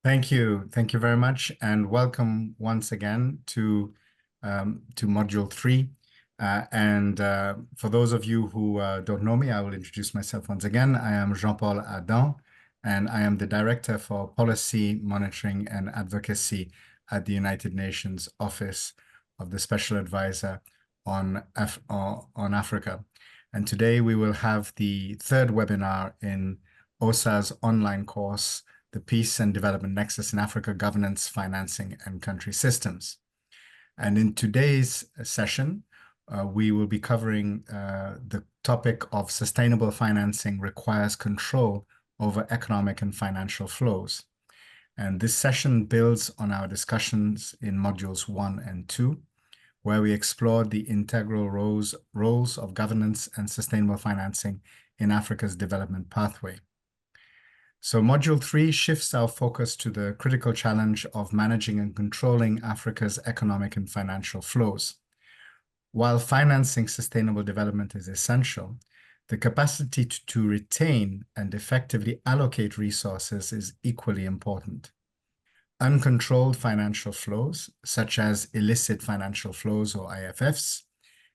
Thank you. Thank you very much, and welcome once again to Module 3. For those of you who don't know me, I will introduce myself once again. I am Jean-Paul Adam, and I am the Director for Policy Monitoring and Advocacy at the United Nations Office of the Special Advisor on Africa. And today we will have the third webinar in OSAA's online course, the Peace and Development Nexus in Africa: Governance, Financing, and Country Systems. And in today's session, we will be covering the topic of sustainable financing requires control over economic and financial flows. And this session builds on our discussions in modules 1 and 2, where we explored the integral roles of governance and sustainable financing in Africa's development pathway. So Module 3 shifts our focus to the critical challenge of managing and controlling Africa's economic and financial flows. While financing sustainable development is essential, the capacity to retain and effectively allocate resources is equally important. Uncontrolled financial flows, such as illicit financial flows or IFFs,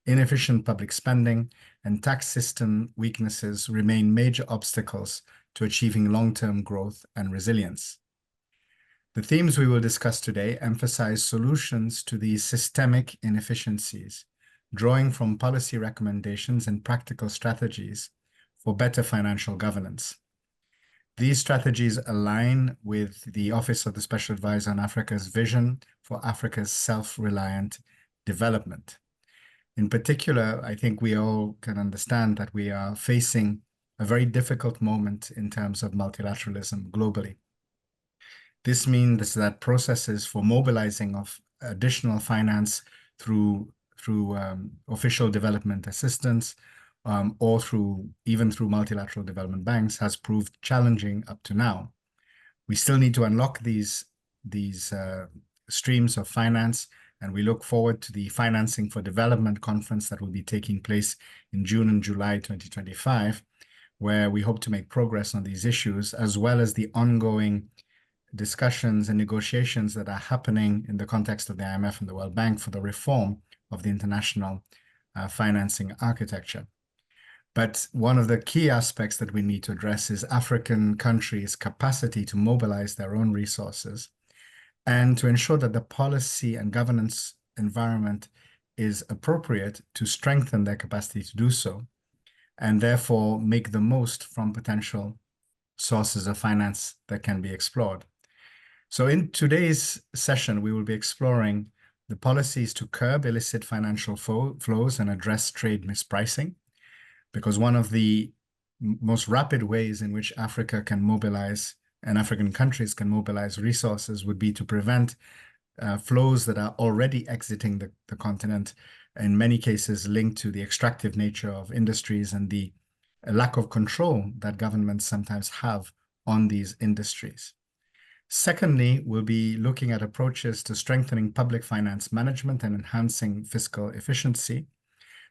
inefficient public spending, and tax system weaknesses remain major obstacles to achieving long-term growth and resilience. The themes we will discuss today emphasize solutions to these systemic inefficiencies, drawing from policy recommendations and practical strategies for better financial governance. These strategies align with the Office of the Special Advisor on Africa's vision for Africa's self-reliant development. In particular, I think we all can understand that we are facing a very difficult moment in terms of multilateralism globally. This means that processes for mobilizing of additional finance through official development assistance or even through multilateral development banks has proved challenging up to now. We still need to unlock these streams of finance, and we look forward to the Financing for Development conference that will be taking place in June and July 2025, where we hope to make progress on these issues, as well as the ongoing discussions and negotiations that are happening in the context of the IMF and the World Bank for the reform of the international financing architecture. But one of the key aspects that we need to address is African countries' capacity to mobilize their own resources and to ensure that the policy and governance environment is appropriate to strengthen their capacity to do so, and therefore make the most from potential sources of finance that can be explored. So in today's session, we will be exploring the policies to curb illicit financial flows and address trade mispricing, because one of the most rapid ways in which Africa can mobilize and African countries can mobilize resources would be to prevent flows that are already exiting the continent, in many cases linked to the extractive nature of industries and the lack of control that governments sometimes have on these industries. Secondly, we'll be looking at approaches to strengthening public finance management and enhancing fiscal efficiency.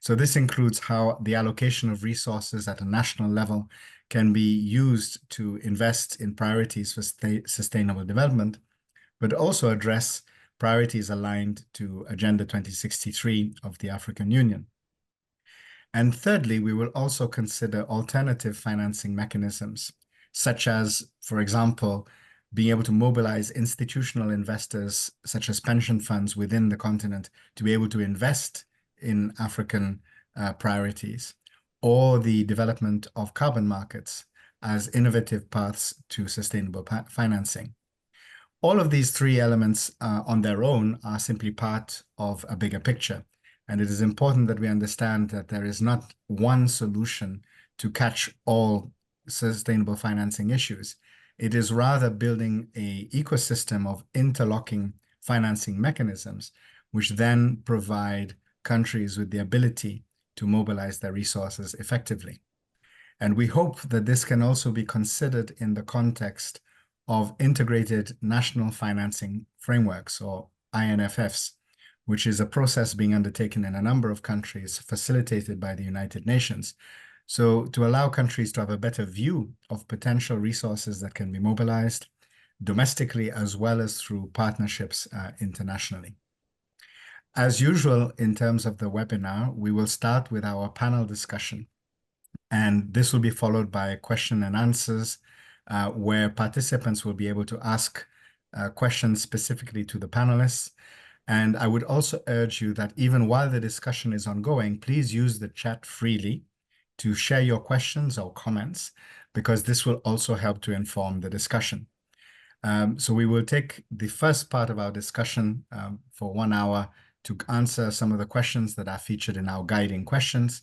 So this includes how the allocation of resources at a national level can be used to invest in priorities for sustainable development, but also address priorities aligned to Agenda 2063 of the African Union. And thirdly, we will also consider alternative financing mechanisms, such as, for example, being able to mobilize institutional investors, such as pension funds within the continent, to be able to invest in African priorities, or the development of carbon markets as innovative paths to sustainable financing. All of these three elements on their own are simply part of a bigger picture. And it is important that we understand that there is not one solution to catch all sustainable financing issues. It is rather building an ecosystem of interlocking financing mechanisms, which then provide countries with the ability to mobilize their resources effectively. And we hope that this can also be considered in the context of integrated national financing frameworks, or INFFs, which is a process being undertaken in a number of countries facilitated by the United Nations. So to allow countries to have a better view of potential resources that can be mobilized, domestically as well as through partnerships internationally. As usual, in terms of the webinar, we will start with our panel discussion. And this will be followed by question and answers, where participants will be able to ask questions specifically to the panelists. And I would also urge you that even while the discussion is ongoing, please use the chat freely to share your questions or comments, because this will also help to inform the discussion. So we will take the first part of our discussion for 1 hour to answer some of the questions that are featured in our guiding questions,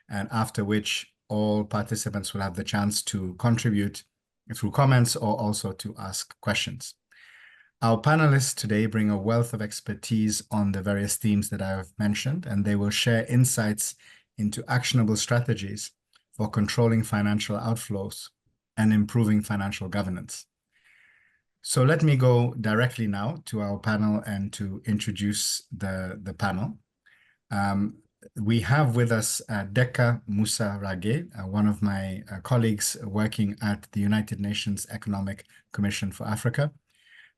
and after which all participants will have the chance to contribute through comments or also to ask questions. Our panelists today bring a wealth of expertise on the various themes that I have mentioned, and they will share insights into actionable strategies for controlling financial outflows and improving financial governance. So let me go directly now to our panel and to introduce the panel. We have with us Deka Musa Rage, one of my colleagues working at the United Nations Economic Commission for Africa.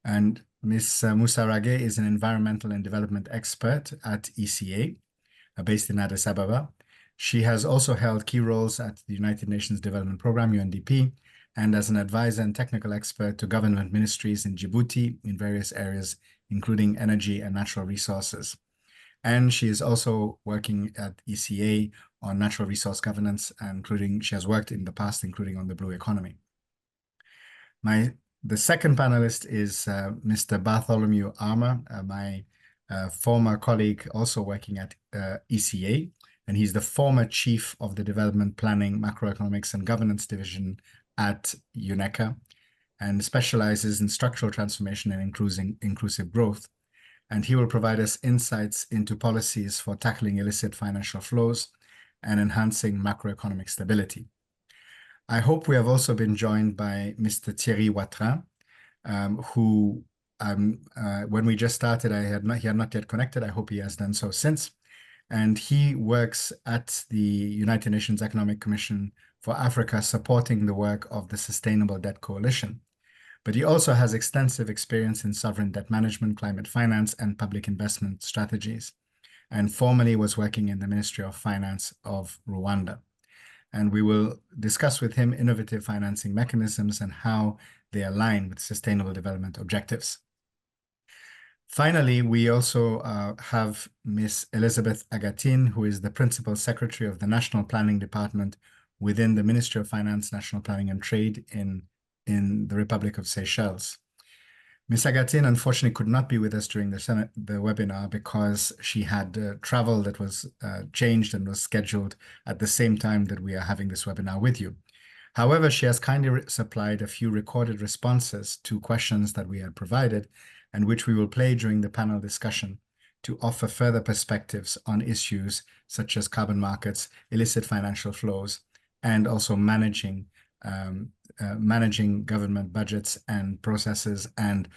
And Ms. Musa Rage is an environmental and development expert at ECA, based in Addis Ababa. She has also held key roles at the United Nations Development Programme, UNDP, and as an advisor and technical expert to government ministries in Djibouti in various areas, including energy and natural resources. And she is also working at ECA on natural resource governance, including, she has worked in the past, including on the blue economy. The second panelist is Mr. Bartholomew Armour, my former colleague also working at ECA, and he's the former chief of the Development Planning, Macroeconomics and Governance Division at UNECA, and specializes in structural transformation and inclusive growth. And he will provide us insights into policies for tackling illicit financial flows and enhancing macroeconomic stability. I hope we have also been joined by Mr. Thierry Watrin, who, when we just started, he had not yet connected. I hope he has done so since. And he works at the United Nations Economic Commission for Africa, supporting the work of the Sustainable Debt Coalition. But he also has extensive experience in sovereign debt management, climate finance, and public investment strategies, and formerly was working in the Ministry of Finance of Rwanda. And we will discuss with him innovative financing mechanisms and how they align with sustainable development objectives. Finally, we also have Ms. Elizabeth Agatin, who is the Principal Secretary of the National Planning Department within the Ministry of Finance, National Planning and Trade in the Republic of Seychelles. Ms. Agatin unfortunately could not be with us during the webinar because she had travel that was changed and was scheduled at the same time that we are having this webinar with you. However, she has kindly supplied a few recorded responses to questions that we had provided, and which we will play during the panel discussion to offer further perspectives on issues such as carbon markets, illicit financial flows, and also managing government budgets and processes and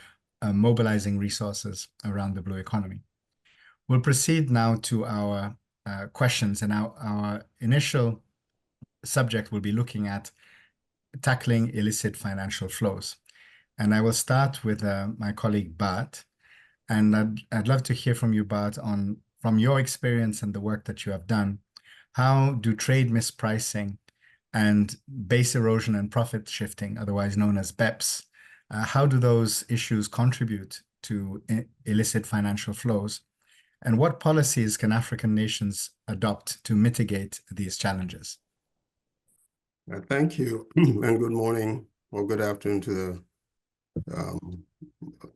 mobilizing resources around the blue economy. We'll proceed now to our questions, and our initial subject will be looking at tackling illicit financial flows. And I will start with my colleague Bart, and I'd love to hear from you, Bart, from your experience and the work that you have done. How do trade mispricing and base erosion and profit shifting, otherwise known as BEPS, how do those issues contribute to illicit financial flows? And what policies can African nations adopt to mitigate these challenges? Thank you, and good morning or good afternoon to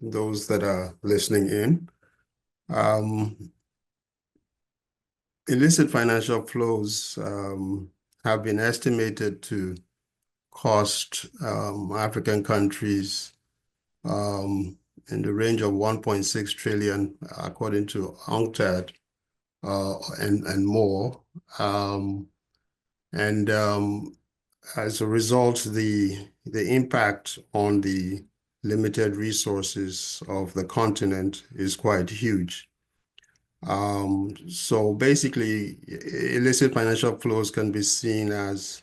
those that are listening in. Illicit financial flows have been estimated to cost African countries in the range of 1.6 trillion, according to UNCTAD, and more. As a result, the impact on the limited resources of the continent is quite huge. So basically, illicit financial flows can be seen as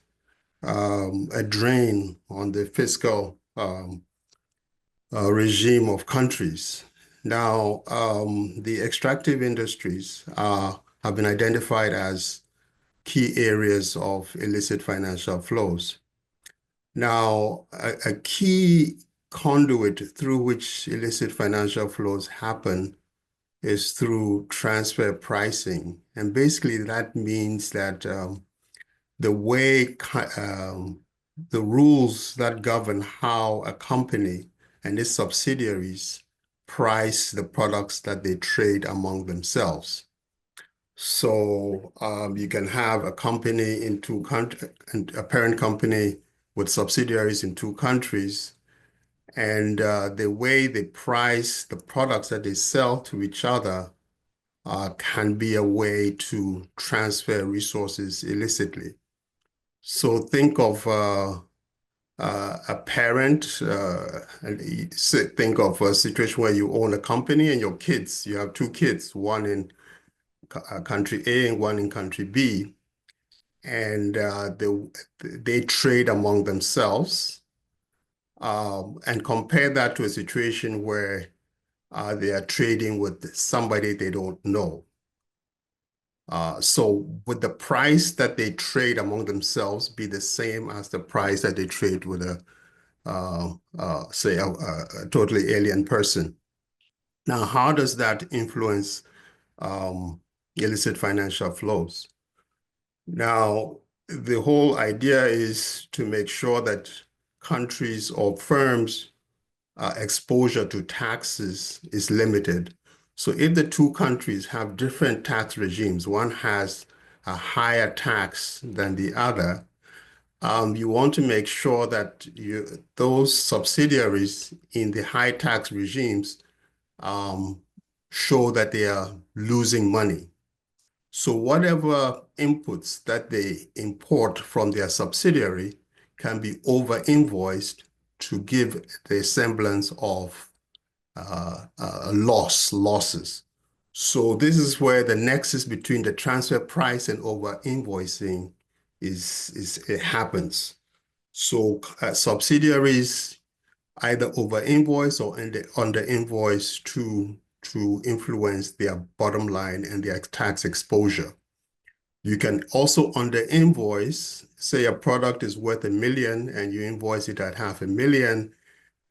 a drain on the fiscal regime of countries. Now, the extractive industries have been identified as key areas of illicit financial flows. Now, a key conduit through which illicit financial flows happen is through transfer pricing. And basically, that means that the way the rules that govern how a company and its subsidiaries price the products that they trade among themselves. So you can have a company in two countries, a parent company with subsidiaries in two countries, and the way they price the products that they sell to each other can be a way to transfer resources illicitly. So think of a parent, and think of a situation where you own a company and your kids, you have two kids, one in country A and one in country B, and they trade among themselves, and compare that to a situation where they are trading with somebody they don't know. So would the price that they trade among themselves be the same as the price that they trade with say a totally alien person? Now, how does that influence illicit financial flows? Now, the whole idea is to make sure that countries or firms' exposure to taxes is limited. So if the two countries have different tax regimes, one has a higher tax than the other, you want to make sure that those subsidiaries in the high tax regimes show that they are losing money. So whatever inputs that they import from their subsidiary can be over-invoiced to give the semblance of losses. So this is where the nexus between the transfer price and over-invoicing it happens. So subsidiaries either over-invoice or under-invoice to influence their bottom line and their tax exposure. You can also under-invoice, say a product is worth $1 million and you invoice it at $500,000,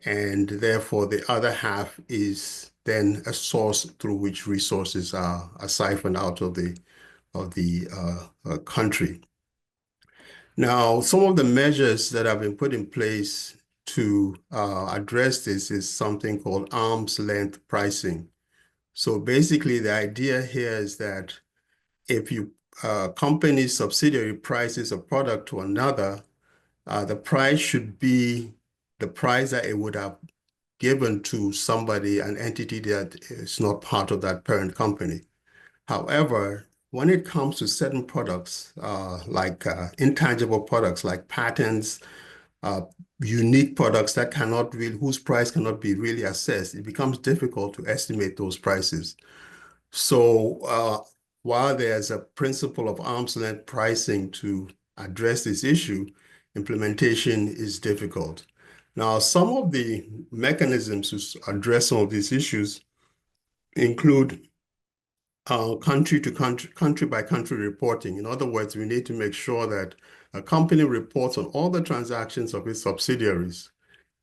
and therefore the other half is then a source through which resources are siphoned out of the country. Now, some of the measures that have been put in place to address this is something called arm's length pricing. So basically, the idea here is that if you company's subsidiary prices a product to another, the price should be the price that it would have given to somebody, an entity that is not part of that parent company. However, when it comes to certain products, like intangible products like patents, unique products that whose price cannot be really assessed, it becomes difficult to estimate those prices. So while there's a principle of arm's length pricing to address this issue, implementation is difficult. Now, some of the mechanisms to address some of these issues include country to country by country reporting. In other words, we need to make sure that a company reports on all the transactions of its subsidiaries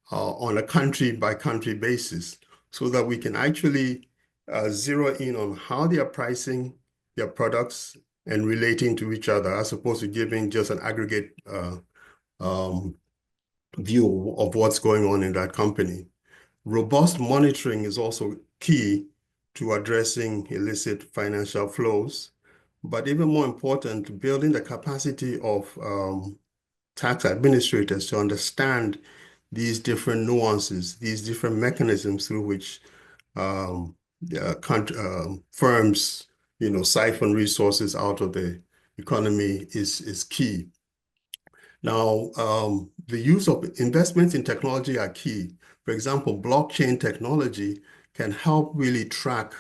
on a country by country basis so that we can actually zero in on how they are pricing their products and relating to each other, as opposed to giving just an aggregate view of what's going on in that company. Robust monitoring is also key to addressing illicit financial flows, but even more important, building the capacity of tax administrators to understand these different nuances, these different mechanisms through which firms, siphon resources out of the economy is key. Now, the use of investments in technology are key. For example, blockchain technology can help really track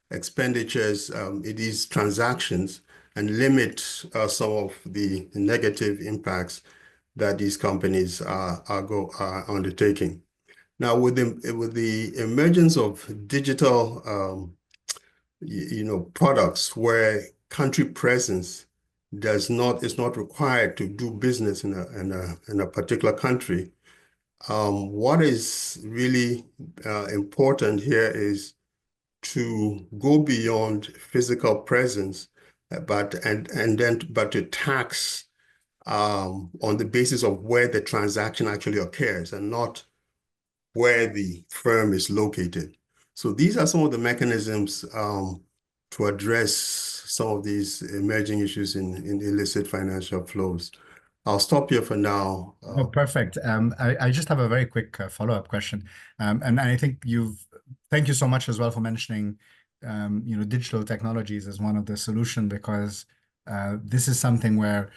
expenditures in these transactions and limit some of the negative impacts that these companies are undertaking. Now, with the emergence of digital, products where country presence is not required to do business in a particular country. What is really important here is to go beyond physical presence, but to tax on the basis of where the transaction actually occurs and not where the firm is located. So these are some of the mechanisms to address some of these emerging issues in illicit financial flows. I'll stop here for now. Oh, perfect. I just have a very quick follow-up question. And I think thank you so much as well for mentioning, digital technologies as one of the solution, because this is something where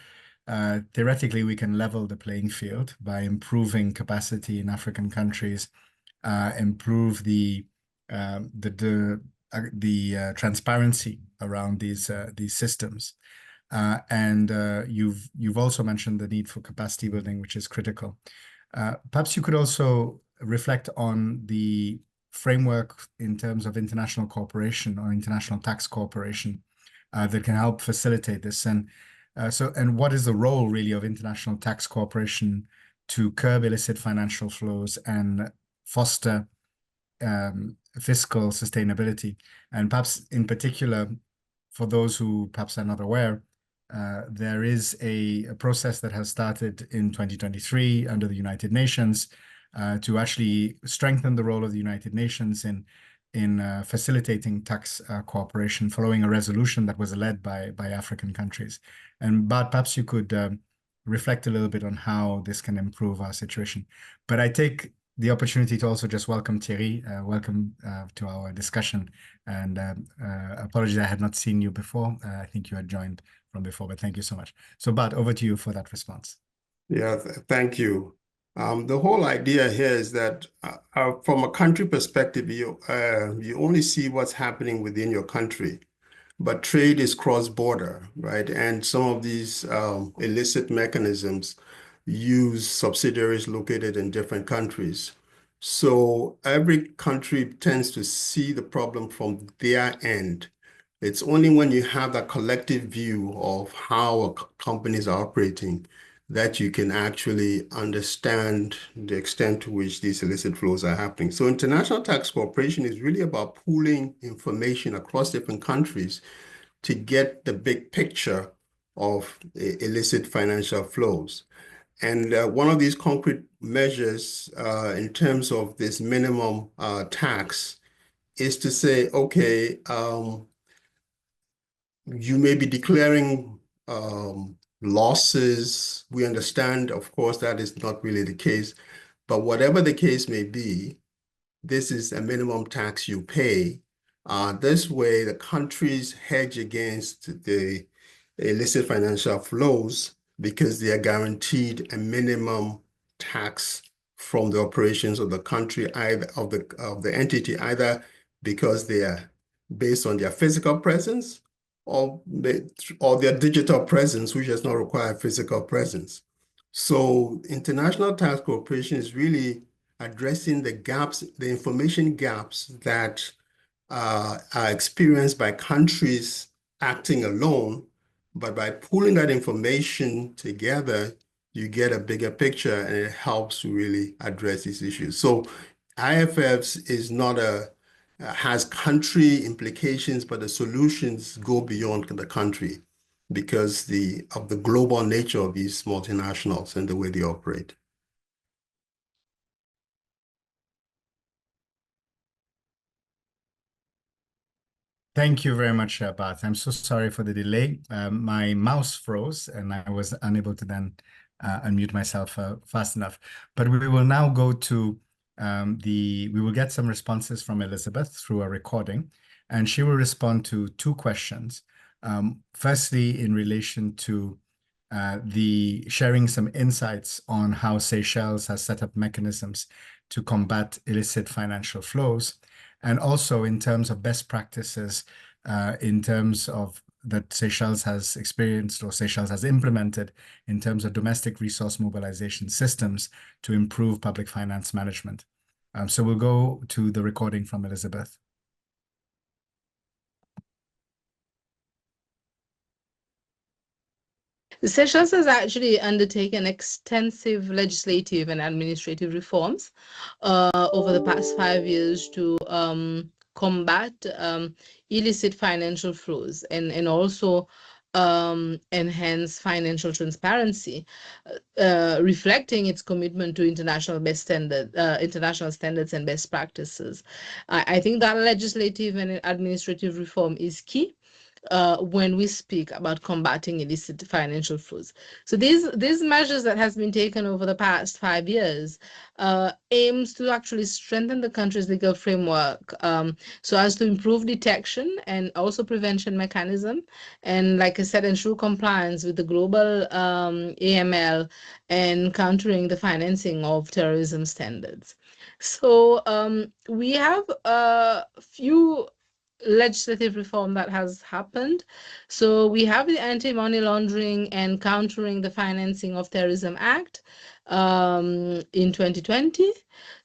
theoretically we can level the playing field by improving capacity in African countries, improve the transparency around these systems. And you've also mentioned the need for capacity building, which is critical. Perhaps you could also reflect on the framework in terms of international cooperation or international tax cooperation that can help facilitate this. And what is the role really of international tax cooperation to curb illicit financial flows and foster fiscal sustainability? And perhaps in particular, for those who perhaps are not aware, there is a process that has started in 2023 under the United Nations to actually strengthen the role of the United Nations in facilitating tax cooperation following a resolution that was led by African countries. And Bart, perhaps you could reflect a little bit on how this can improve our situation. But I take the opportunity to also just welcome Thierry. Welcome to our discussion. And apologies, I had not seen you before. I think you had joined from before, but thank you so much. So Bart, over to you for that response. Yeah, thank you. The whole idea here is that from a country perspective, you only see what's happening within your country, but trade is cross-border, right? And some of these illicit mechanisms use subsidiaries located in different countries. So every country tends to see the problem from their end. It's only when you have that collective view of how companies are operating that you can actually understand the extent to which these illicit flows are happening. So international tax cooperation is really about pooling information across different countries to get the big picture of illicit financial flows. And one of these concrete measures in terms of this minimum tax is to say, okay, you may be declaring losses. We understand, of course, that is not really the case, but whatever the case may be, this is a minimum tax you pay. This way, the countries hedge against the illicit financial flows because they are guaranteed a minimum tax from the operations of the country, either of the entity, either because they are based on their physical presence or their digital presence, which does not require physical presence. So international tax cooperation is really addressing the gaps, the information gaps that are experienced by countries acting alone, but by pooling that information together, you get a bigger picture and it helps to really address these issues. So IFFs is not has country implications, but the solutions go beyond the country because of the global nature of these multinationals and the way they operate. Thank you very much, Bart. I'm so sorry for the delay. My mouse froze and I was unable to then unmute myself fast enough. But we will now go to we will get some responses from Elizabeth through a recording, and she will respond to two questions. Firstly, in relation to the sharing some insights on how Seychelles has set up mechanisms to combat illicit financial flows, and also in terms of best practices, in terms of that Seychelles has experienced or Seychelles has implemented in terms of domestic resource mobilization systems to improve public finance management. So we'll go to the recording from Elizabeth. Seychelles has actually undertaken extensive legislative and administrative reforms over the past 5 years to combat illicit financial flows and also enhance financial transparency, reflecting its commitment to international standards and best practices. I think that legislative and administrative reform is key when we speak about combating illicit financial flows. So these measures that has been taken over the past 5 years aims to actually strengthen the country's legal framework so as to improve detection and also prevention mechanism, and like I said, ensure compliance with the global AML and countering the financing of terrorism standards. So we have a few legislative reform that has happened. So we have the Anti-Money Laundering and Countering the Financing of Terrorism Act in 2020.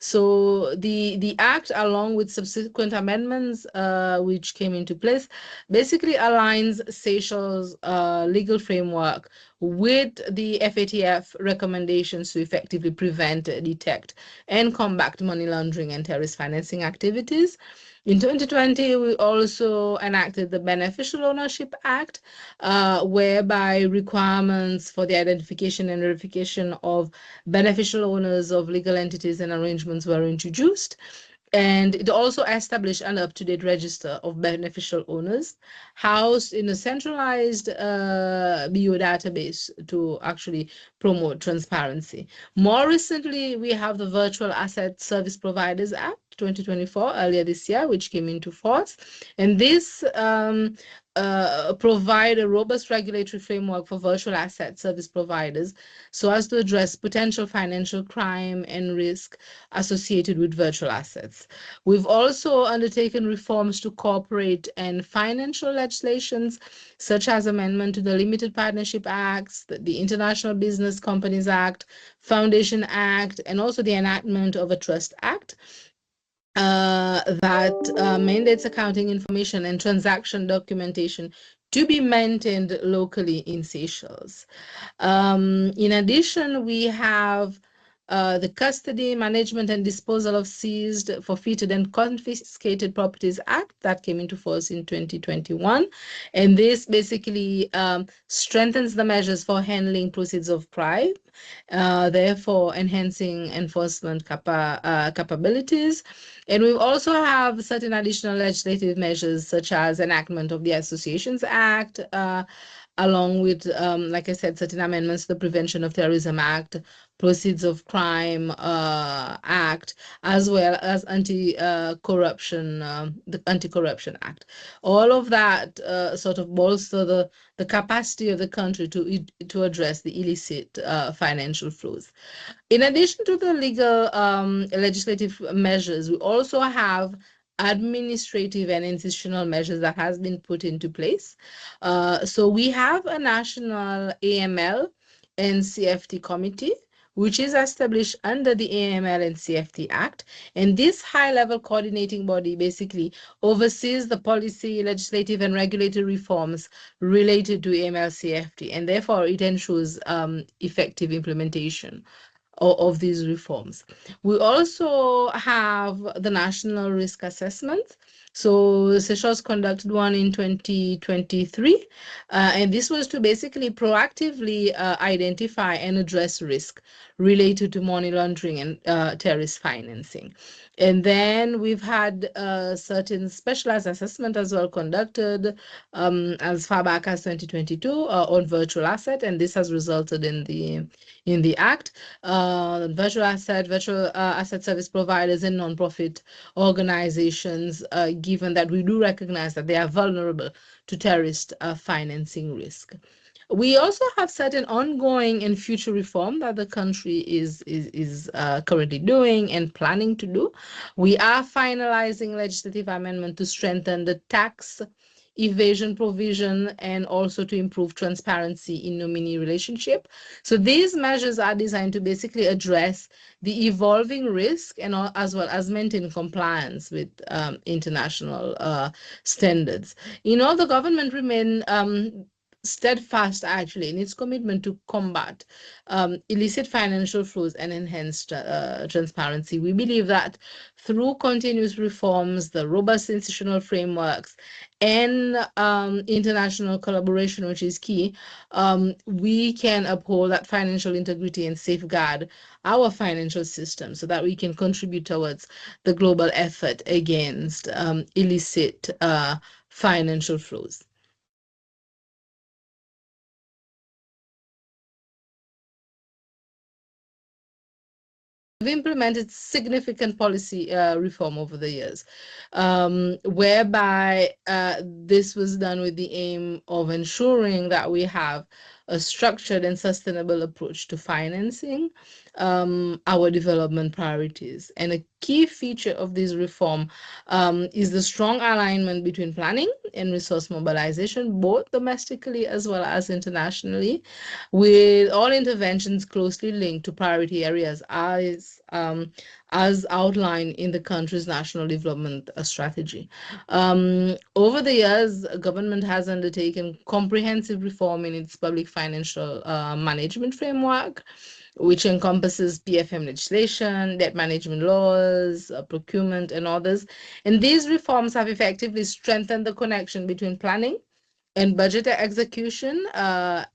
So the act, along with subsequent amendments which came into place, basically aligns Seychelles' legal framework with the FATF recommendations to effectively prevent, detect, and combat money laundering and terrorist financing activities. In 2020, we also enacted the Beneficial Ownership Act, whereby requirements for the identification and verification of beneficial owners of legal entities and arrangements were introduced. And it also established an up-to-date register of beneficial owners housed in a centralized BO database to actually promote transparency. More recently, we have the Virtual Asset Service Providers Act 2024 earlier this year, which came into force. And this provide a robust regulatory framework for virtual asset service providers so as to address potential financial crime and risk associated with virtual assets. We've also undertaken reforms to corporate and financial legislations, such as amendment to the Limited Partnership Acts, the International Business Companies Act, Foundation Act, and also the enactment of a Trust Act that mandates accounting information and transaction documentation to be maintained locally in Seychelles. In addition, we have the Custody, Management, and Disposal of Seized, Forfeited, and Confiscated Properties Act that came into force in 2021. And this basically strengthens the measures for handling proceeds of crime, therefore enhancing enforcement capabilities. And we also have certain additional legislative measures, such as enactment of the Associations Act, along with, like I said, certain amendments to the Prevention of Terrorism Act, Proceeds of Crime Act, as well as Anti-Corruption, the Anti-Corruption Act. All of that sort of bolster the capacity of the country to address the illicit financial flows. In addition to the legal legislative measures, we also have administrative and institutional measures that has been put into place. So we have a national AML and CFT committee, which is established under the AML and CFT Act. And this high-level coordinating body basically oversees the policy, legislative, and regulatory reforms related to AML CFT, and therefore it ensures effective implementation of these reforms. We also have the National Risk Assessment. So Seychelles conducted one in 2023, and this was to basically proactively identify and address risk related to money laundering and terrorist financing. And then we've had certain specialized assessment as well conducted as far back as 2022 on virtual asset, and this has resulted in the act. Virtual asset service providers and non-profit organizations, given that we do recognize that they are vulnerable to terrorist financing risk. We also have certain ongoing and future reform that the country is currently doing and planning to do. We are finalizing legislative amendment to strengthen the tax evasion provision, and also to improve transparency in nominee relationship. So these measures are designed to basically address the evolving risk and as well as maintain compliance with international standards. The government remain steadfast actually in its commitment to combat illicit financial flows and enhance transparency. We believe that through continuous reforms, the robust institutional frameworks, and international collaboration, which is key, we can uphold that financial integrity and safeguard our financial system so that we can contribute towards the global effort against illicit financial flows. We've implemented significant policy reform over the years, whereby this was done with the aim of ensuring that we have a structured and sustainable approach to financing our development priorities. And a key feature of this reform is the strong alignment between planning and resource mobilization, both domestically as well as internationally, with all interventions closely linked to priority areas as outlined in the country's national development strategy. Over the years, government has undertaken comprehensive reform in its public financial management framework, which encompasses PFM legislation, debt management laws, procurement, and others. And these reforms have effectively strengthened the connection between planning and budget execution,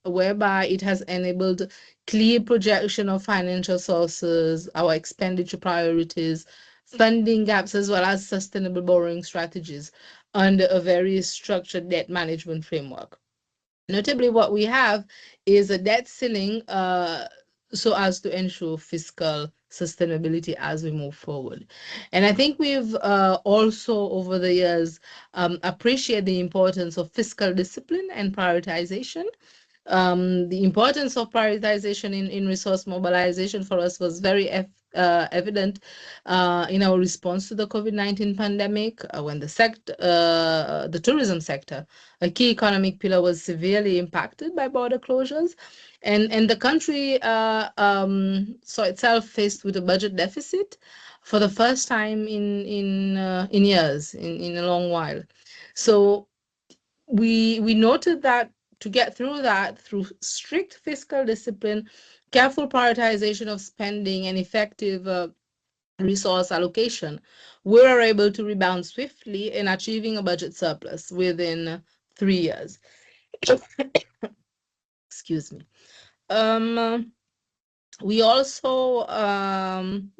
whereby it has enabled clear projection of financial sources, our expenditure priorities, funding gaps, as well as sustainable borrowing strategies under a very structured debt management framework. Notably, what we have is a debt ceiling so as to ensure fiscal sustainability as we move forward. And I think we've also over the years appreciated the importance of fiscal discipline and prioritization. The importance of prioritization in resource mobilization for us was very evident in our response to the COVID-19 pandemic, when the tourism sector, a key economic pillar, was severely impacted by border closures. And the country saw itself faced with a budget deficit for the first time in years, in a long while. So we noted that to get through that, through strict fiscal discipline, careful prioritization of spending, and effective resource allocation, we were able to rebound swiftly in achieving a budget surplus within 3 years. Excuse me. We also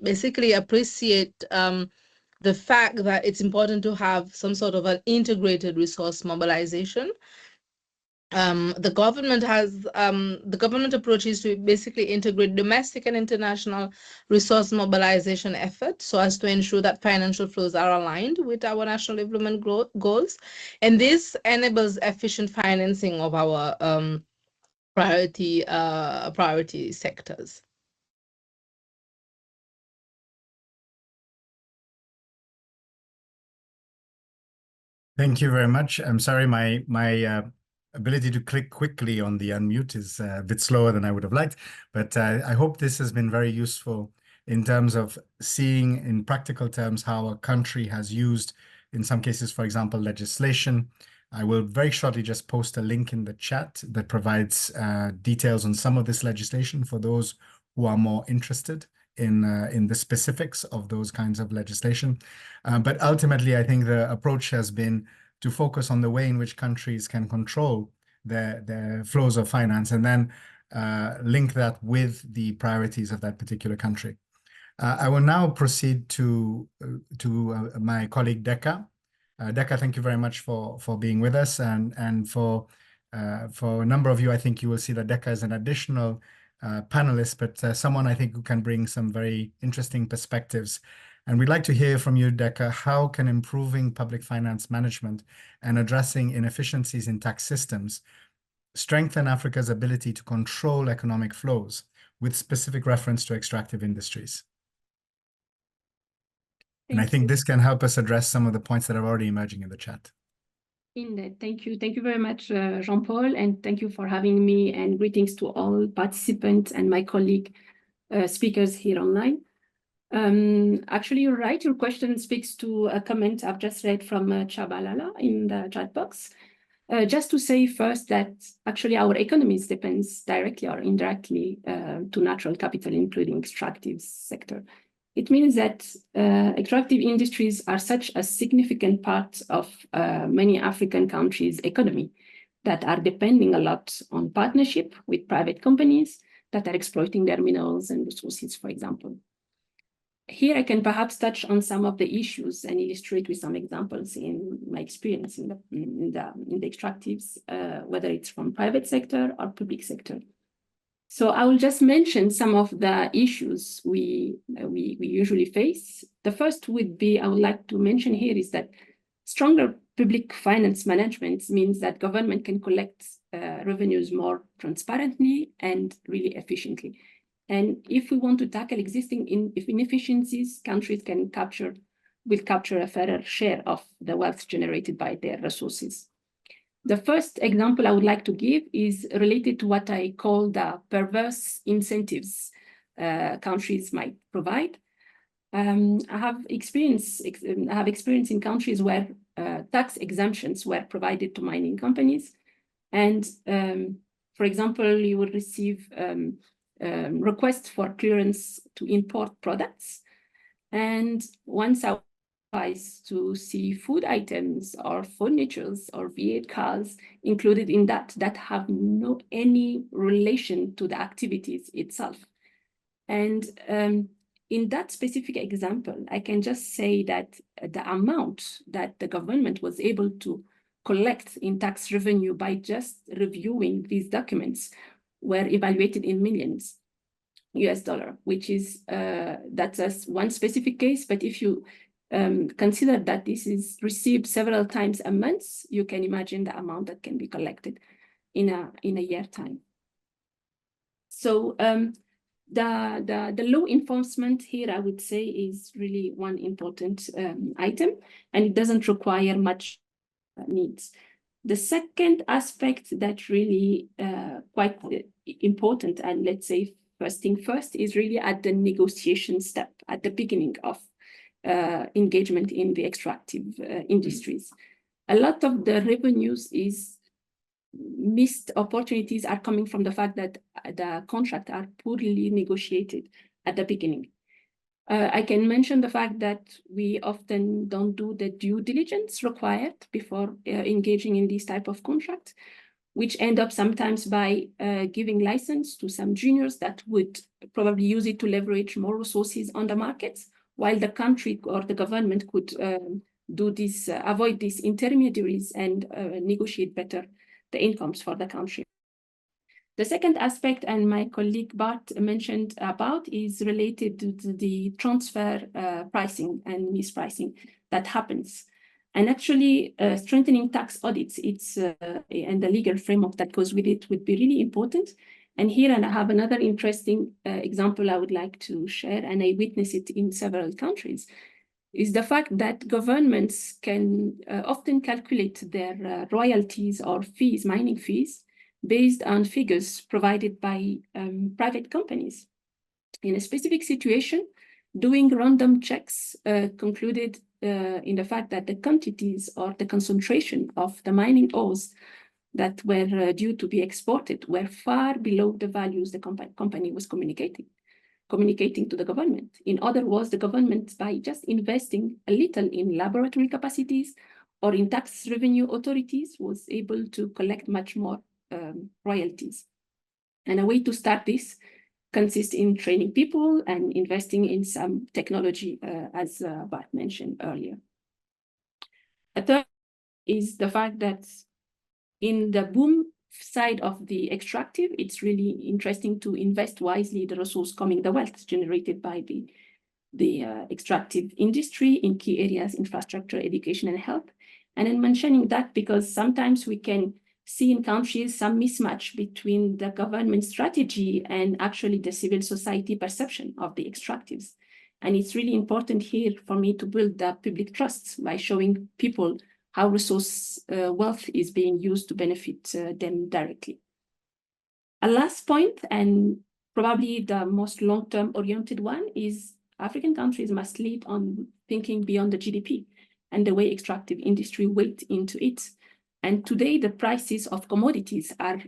basically appreciate the fact that it's important to have some sort of an integrated resource mobilization. The government approach is to basically integrate domestic and international resource mobilization efforts so as to ensure that financial flows are aligned with our national development goals. And this enables efficient financing of our priority sectors. Thank you very much. I'm sorry, my ability to click quickly on the unmute is a bit slower than I would have liked, but I hope this has been very useful in terms of seeing in practical terms how a country has used, in some cases, for example, legislation. I will very shortly just post a link in the chat that provides details on some of this legislation for those who are more interested in the specifics of those kinds of legislation. But ultimately, I think the approach has been to focus on the way in which countries can control their flows of finance and then link that with the priorities of that particular country. I will now proceed to my colleague Decca. Decca, thank you very much for being with us, and for a number of you, I think you will see that Decca is an additional panelist, but someone I think who can bring some very interesting perspectives. And we'd like to hear from you, Decca. How can improving public finance management and addressing inefficiencies in tax systems strengthen Africa's ability to control economic flows, with specific reference to extractive industries? And I think this can help us address some of the points that are already emerging in the chat. Indeed. Thank you. Thank you very much, Jean-Paul, and thank you for having me, and greetings to all participants and my colleague speakers here online. Actually, you're right. Your question speaks to a comment I've just read from Chabalala in the chat box. Just to say first that actually our economies depends directly or indirectly to natural capital, including extractive sector. It means that extractive industries are such a significant part of many African countries' economy that are depending a lot on partnership with private companies that are exploiting their minerals and resources, for example. Here I can perhaps touch on some of the issues and illustrate with some examples in my experience in the extractives, whether it's from private sector or public sector. So I will just mention some of the issues we usually face. The first would be, I would like to mention here, is that stronger public finance management means that government can collect revenues more transparently and really efficiently. And if we want to tackle existing inefficiencies, countries will capture a fairer share of the wealth generated by their resources. The first example I would like to give is related to what I call the perverse incentives countries might provide. I have experience in countries where tax exemptions were provided to mining companies. And for example, you would receive requests for clearance to import products. And once I to see food items or furnitures or V8 cars included in that have no any relation to the activities itself. And in that specific example, I can just say that the amount that the government was able to collect in tax revenue by just reviewing these documents were evaluated in millions US dollar, which is that's just one specific case. But if you consider that this is received several times a month, you can imagine the amount that can be collected in a year time. So the law enforcement here, I would say, is really one important item, and it doesn't require much needs. The second aspect that really quite important, and let's say first thing first, is really at the negotiation step, at the beginning of engagement in the extractive industries. A lot of the revenues is missed opportunities are coming from the fact that the contracts are poorly negotiated at the beginning. I can mention the fact that we often don't do the due diligence required before engaging in these type of contracts, which end up sometimes by giving license to some juniors that would probably use it to leverage more resources on the markets, while the country or the government could do this, avoid these intermediaries and negotiate better the incomes for the country. The second aspect, and my colleague Bart mentioned about, is related to the transfer pricing and mispricing that happens. And actually strengthening tax audits, and the legal framework that goes with it would be really important. And here, and I have another interesting example I would like to share, and I witness it in several countries, is the fact that governments can often calculate their royalties or fees, mining fees, based on figures provided by private companies. In a specific situation, doing random checks concluded in the fact that the quantities or the concentration of the mining ores that were due to be exported were far below the values the company was communicating to the government. In other words, the government, by just investing a little in laboratory capacities or in tax revenue authorities, was able to collect much more royalties. And a way to start this consists in training people and investing in some technology, as Bart mentioned earlier. A third is the fact that in the boom side of the extractive, it's really interesting to invest wisely the resource coming, the wealth generated by the extractive industry in key areas, infrastructure, education, and health. And I'm mentioning that because sometimes we can see in countries some mismatch between the government strategy and actually the civil society perception of the extractives. And it's really important here for me to build the public trust by showing people how resource wealth is being used to benefit them directly. A last point, and probably the most long-term oriented one, is African countries must lead on thinking beyond the GDP and the way extractive industry weight into it. And today, the prices of commodities are,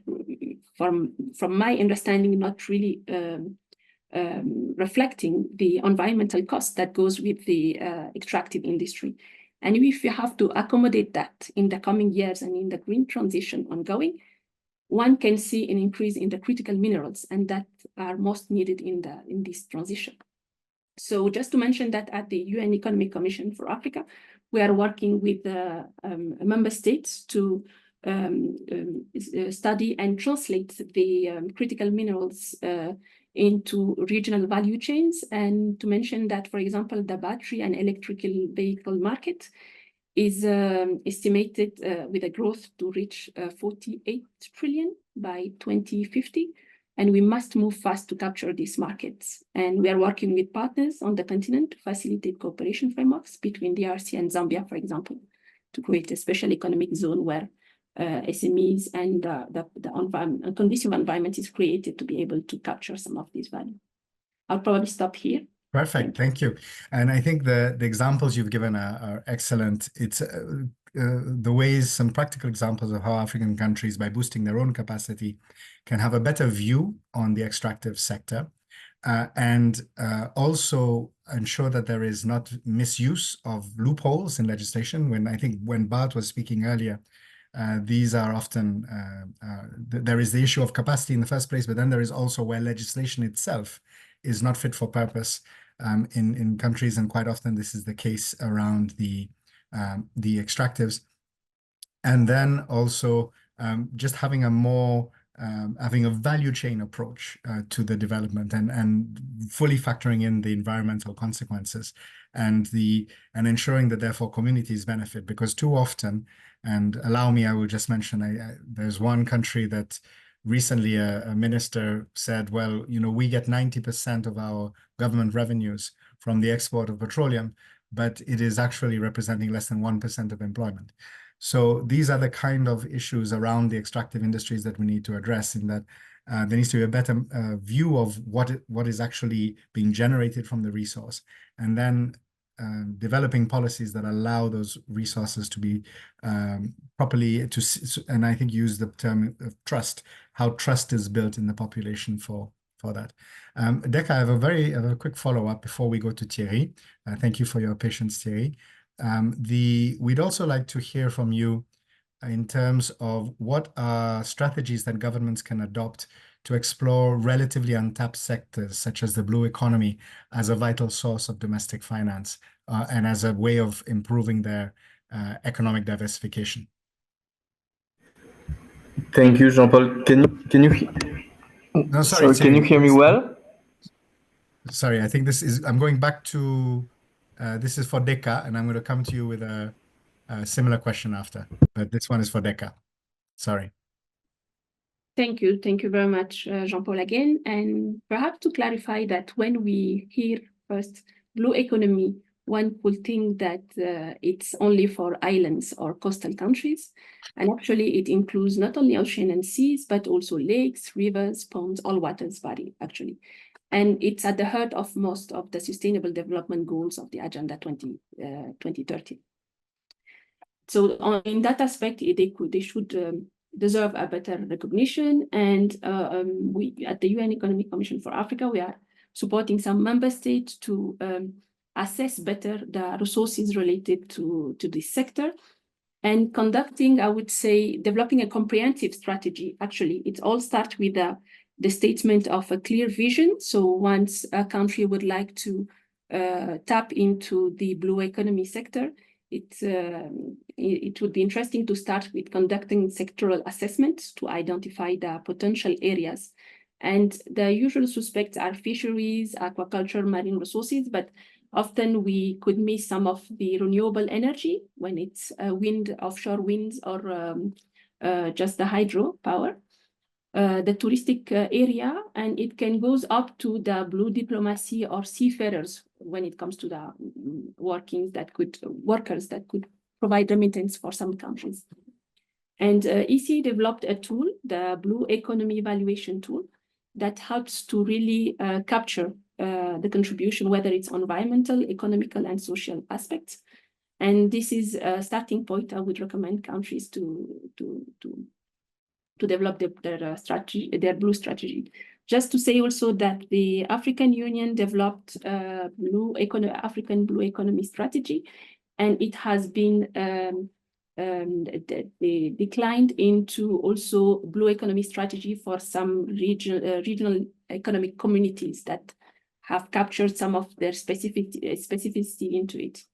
from my understanding, not really reflecting the environmental cost that goes with the extractive industry. And if you have to accommodate that in the coming years and in the green transition ongoing, one can see an increase in the critical minerals and that are most needed in this transition. So just to mention that at the UN Economic Commission for Africa, we are working with member states to study and translate the critical minerals into regional value chains. And to mention that, for example, the battery and electrical vehicle market is estimated with a growth to reach 48 trillion by 2050. And we must move fast to capture these markets. And we are working with partners on the continent to facilitate cooperation frameworks between DRC and Zambia, for example, to create a special economic zone where SMEs and the conducive environment is created to be able to capture some of this value. I'll probably stop here. Perfect, thank you. And I think the examples you've given are excellent. It's the ways, some practical examples of how African countries, by boosting their own capacity, can have a better view on the extractive sector and also ensure that there is not misuse of loopholes in legislation. When Bart was speaking earlier, these are often, there is the issue of capacity in the first place, but then there is also where legislation itself is not fit for purpose in countries, and quite often this is the case around the extractives. And then also just having a more having a value chain approach to the development and fully factoring in the environmental consequences and ensuring that therefore communities benefit, because too often, and allow me, I will just mention, there's one country that recently a minister said, well, we get 90% of our government revenues from the export of petroleum, but it is actually representing less than 1% of employment. So these are the kind of issues around the extractive industries that we need to address, in that there needs to be a better view of what is actually being generated from the resource, and then developing policies that allow those resources to be properly, and I think use the term of trust, how trust is built in the population for that. Deka, I have a quick follow-up before we go to Thierry. Thank you for your patience, Thierry. We'd also like to hear from you in terms of what are strategies that governments can adopt to explore relatively untapped sectors, such as the blue economy, as a vital source of domestic finance and as a way of improving their economic diversification. Thank you, Jean-Paul. Can you hear me well? Sorry, I think I'm going back to, this is for Deka, and I'm going to come to you with a similar question after, but this one is for Deka. Sorry. Thank you. Thank you very much, Jean-Paul, again. And perhaps to clarify that when we hear first blue economy, one could think that it's only for islands or coastal countries. And actually, it includes not only ocean and seas, but also lakes, rivers, ponds, all waters body, actually. And it's at the heart of most of the sustainable development goals of the Agenda 2030. So in that aspect, they should deserve a better recognition. And we at the UN Economic Commission for Africa, we are supporting some member states to assess better the resources related to this sector and conducting, I would say, developing a comprehensive strategy. Actually, it all starts with the statement of a clear vision. So once a country would like to tap into the blue economy sector, it would be interesting to start with conducting sectoral assessments to identify the potential areas. And the usual suspects are fisheries, aquaculture, marine resources, but often we could miss some of the renewable energy when it's wind, offshore winds, or just the hydro power. The touristic area, and it can goes up to the blue diplomacy or seafarers when it comes to the workers that could provide remittance for some countries. And ECA developed a tool, the Blue Economy Evaluation Tool, that helps to really capture the contribution, whether it's environmental, economical, and social aspects. And this is a starting point. I would recommend countries to develop their strategy, their blue strategy. Just to say also that the African Union developed African Blue Economy Strategy, and it has been declined into also Blue Economy Strategy for some regional economic communities that have captured some of their specificity into it.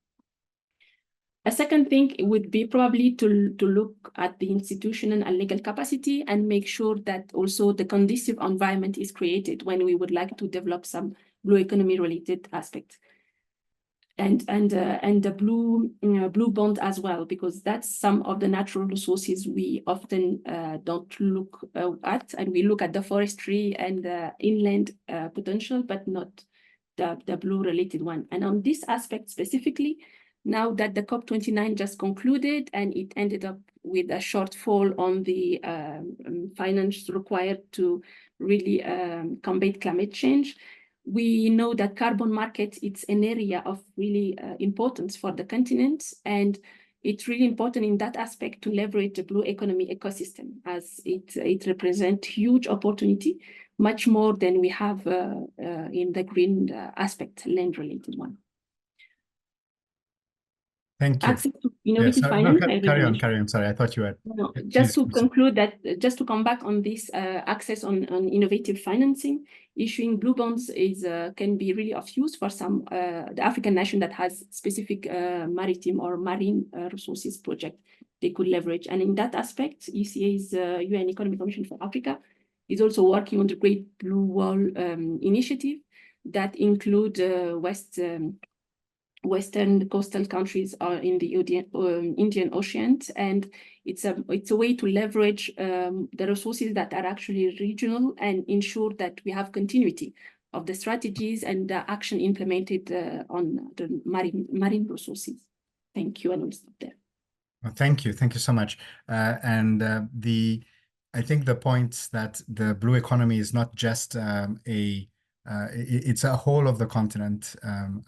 A second thing would be probably to look at the institutional and legal capacity and make sure that also the conducive environment is created when we would like to develop some blue economy related aspects. And the blue bond as well, because that's some of the natural resources we often don't look at, and we look at the forestry and the inland potential, but not the blue related one. And on this aspect specifically, now that the COP29 just concluded and it ended up with a shortfall on the finance required to really combat climate change, we know that carbon market, it's an area of really importance for the continent. And it's really important in that aspect to leverage the blue economy ecosystem, as it represents huge opportunity, much more than we have in the green aspect, land related one. Thank you. Access to innovative finance. No, carry on. Sorry, I thought you had. No, just to conclude that, just to come back on this access on innovative financing, issuing blue bonds is can be really of use for some the African nation that has specific maritime or marine resources project they could leverage. And in that aspect, ECA's UN Economic Commission for Africa is also working on the Great Blue Wall initiative that include Western coastal countries are in the Indian Ocean, and it's a way to leverage the resources that are actually regional and ensure that we have continuity of the strategies and the action implemented on the marine resources. Thank you, and I'll stop there. Well, thank you so much. I think the point that the blue economy is not just it's a whole of the continent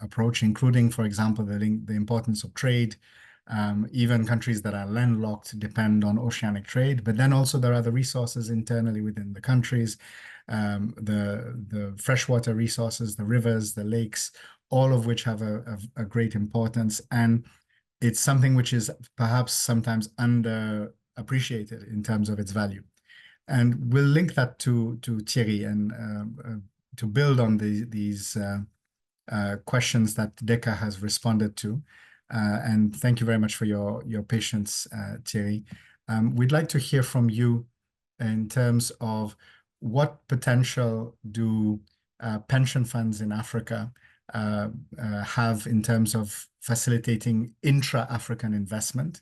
approach, including, for example, the importance of trade. Even countries that are landlocked depend on oceanic trade, but then also there are the resources internally within the countries, the freshwater resources, the rivers, the lakes, all of which have a great importance. And it's something which is perhaps sometimes underappreciated in terms of its value. And we'll link that to Thierry and to build on these questions that Deka has responded to. And thank you very much for your patience, Thierry. We'd like to hear from you in terms of what potential do pension funds in Africa have in terms of facilitating intra-African investment.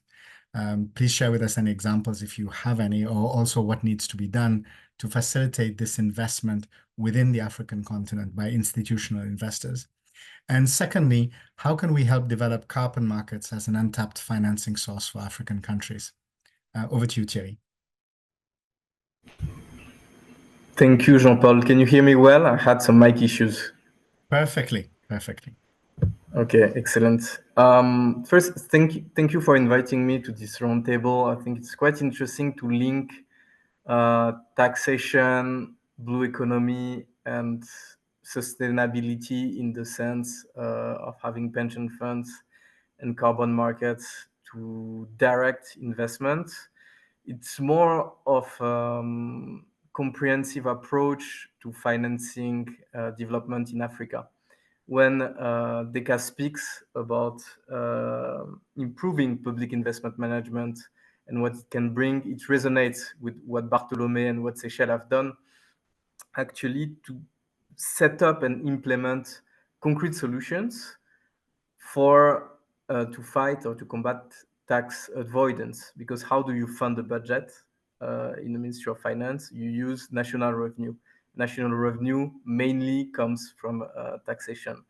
Please share with us any examples if you have any, or also what needs to be done to facilitate this investment within the African continent by institutional investors. And secondly, how can we help develop carbon markets as an untapped financing source for African countries? Over to you, Thierry. Thank you, Jean-Paul. Can you hear me well? I had some mic issues. Perfectly. Okay, excellent. First, thank you for inviting me to this roundtable. I think it's quite interesting to link taxation, blue economy, and sustainability in the sense of having pension funds and carbon markets to direct investment. It's more of comprehensive approach to financing development in Africa. When Deka speaks about improving public investment management and what it can bring, it resonates with what Bartolomé and what Seychelles have done, actually to set up and implement concrete solutions for to fight or to combat tax avoidance. Because how do you fund the budget in the Ministry of Finance? You use national revenue. National revenue mainly comes from taxation,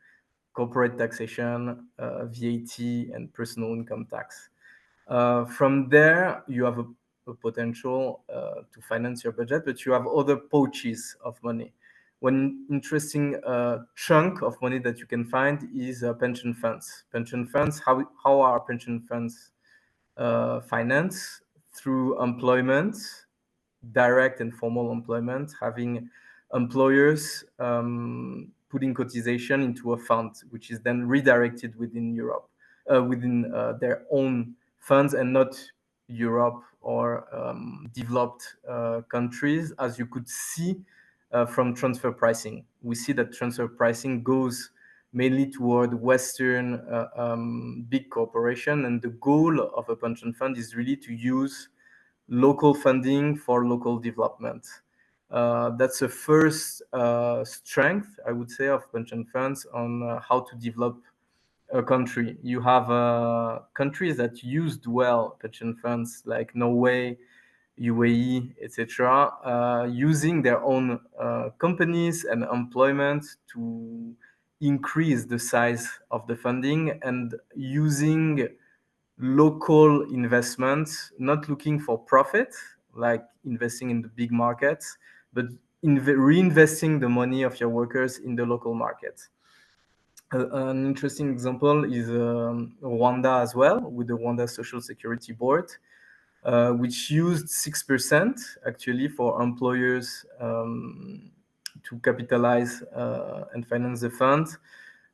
corporate taxation, VAT, and personal income tax. From there, you have a potential to finance your budget, but you have other pouches of money. One interesting chunk of money that you can find is pension funds. Pension funds, how are pension funds financed? Through employment, direct and formal employment, having employers putting cotization into a fund, which is then redirected within Europe, within their own funds, and not Europe or developed countries, as you could see from transfer pricing. We see that transfer pricing goes mainly toward Western big corporation, and the goal of a pension fund is really to use local funding for local development. That's the first strength, I would say, of pension funds on how to develop a country. You have countries that used well pension funds like Norway, UAE, etc., using their own companies and employment to increase the size of the funding and using local investments, not looking for profit, like investing in the big markets, but reinvesting the money of your workers in the local market. An interesting example is Rwanda as well, with the Rwanda Social Security Board, which used 6% actually for employers to capitalize and finance the fund.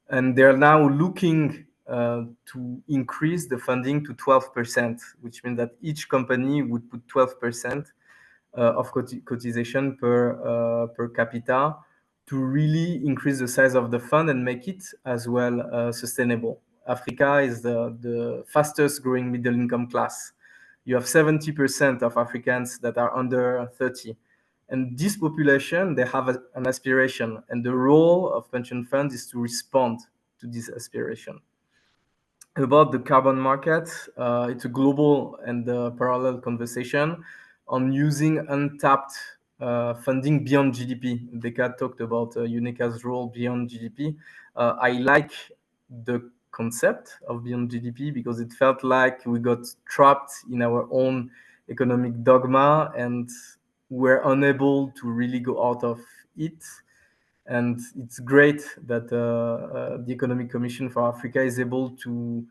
And they're now looking to increase the funding to 12%, which means that each company would put 12% of cotization per capita to really increase the size of the fund and make it as well sustainable. Africa is the fastest growing middle income class. You have 70% of Africans that are under 30. And this population, they have an aspiration. And the role of pension funds is to respond to this aspiration. About the carbon market, it's a global and parallel conversation on using untapped funding beyond GDP. Descartes talked about UNECA's role beyond GDP. I like the concept of beyond GDP because it felt like we got trapped in our own economic dogma and we're unable to really go out of it. And it's great that the Economic Commission for Africa is able to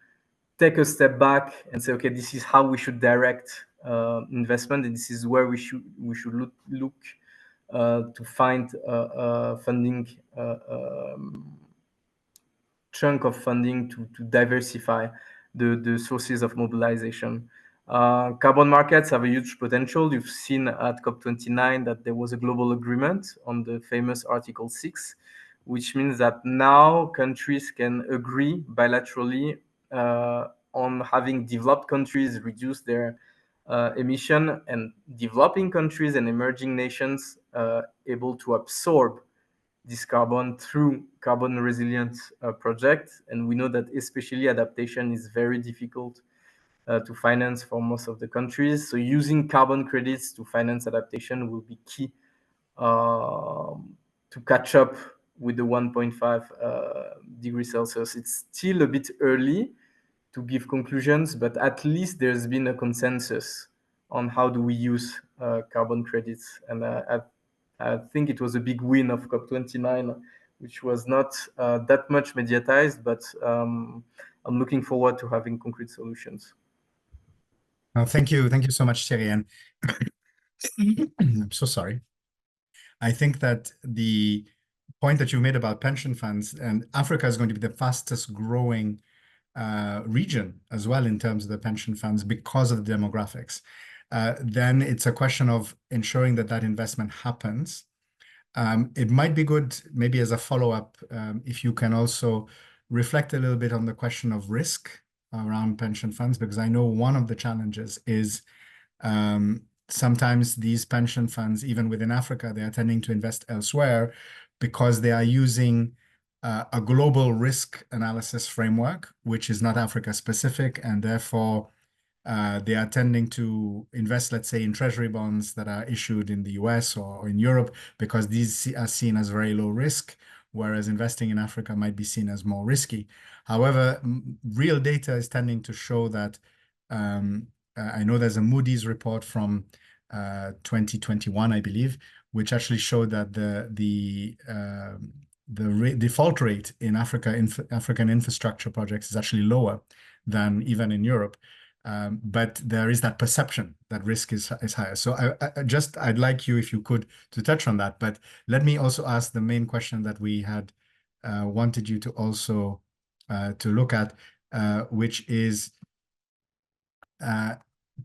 take a step back and say, okay, this is how we should direct investment, and this is where we should look to find funding chunk of funding to diversify the sources of mobilization. Carbon markets have a huge potential. You've seen at COP29 that there was a global agreement on the famous Article 6, which means that now countries can agree bilaterally on having developed countries reduce their emission, and developing countries and emerging nations able to absorb this carbon through carbon resilient projects. And we know that especially adaptation is very difficult to finance for most of the countries. So using carbon credits to finance adaptation will be key to catch up with the 1.5 degrees Celsius. It's still a bit early to give conclusions, but at least there's been a consensus on how do we use carbon credits. And I think it was a big win of COP29, which was not that much mediatized, but I'm looking forward to having concrete solutions. Thank you so much, Thierry. And I'm so sorry. I think that the point that you made about pension funds, and Africa is going to be the fastest growing region as well in terms of the pension funds because of the demographics. Then it's a question of ensuring that that investment happens. It might be good, maybe as a follow-up, if you can also reflect a little bit on the question of risk around pension funds, because I know one of the challenges is sometimes these pension funds, even within Africa, they are tending to invest elsewhere because they are using a global risk analysis framework, which is not Africa specific, and therefore they are tending to invest, let's say, in treasury bonds that are issued in the US or in Europe, because these are seen as very low risk, whereas investing in Africa might be seen as more risky. However, real data is tending to show that I know there's a Moody's report from 2021, I believe, which actually showed that the default rate in African infrastructure projects is actually lower than even in Europe. But there is that perception that risk is higher. So I'd like you, if you could, to touch on that. But let me also ask the main question that we had wanted you to also to look at, which is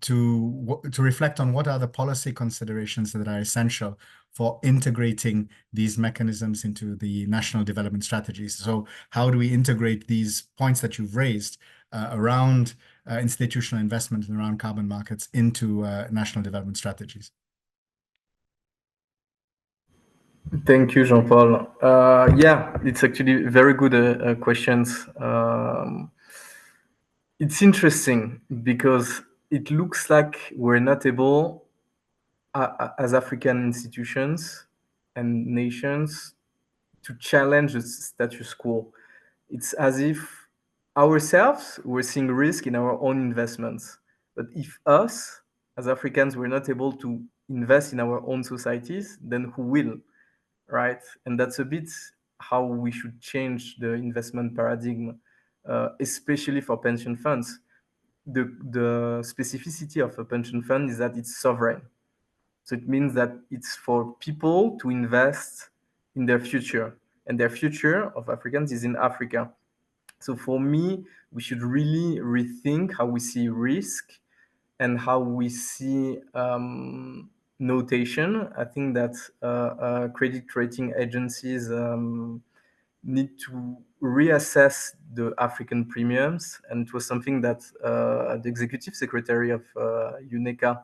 to reflect on what are the policy considerations that are essential for integrating these mechanisms into the national development strategies. So how do we integrate these points that you've raised around institutional investment and around carbon markets into national development strategies? Thank you, Jean-Paul. Yeah, it's actually very good questions. It's interesting because it looks like we're not able, as African institutions and nations, to challenge the status quo. It's as if ourselves, we're seeing risk in our own investments. But if us, as Africans, we're not able to invest in our own societies, then who will, right? And that's a bit how we should change the investment paradigm, especially for pension funds. The specificity of a pension fund is that it's sovereign. So it means that it's for people to invest in their future, and their future of Africans is in Africa. So for me, we should really rethink how we see risk and how we see notation. I think that credit rating agencies need to reassess the African premiums, and it was something that the executive secretary of UNECA,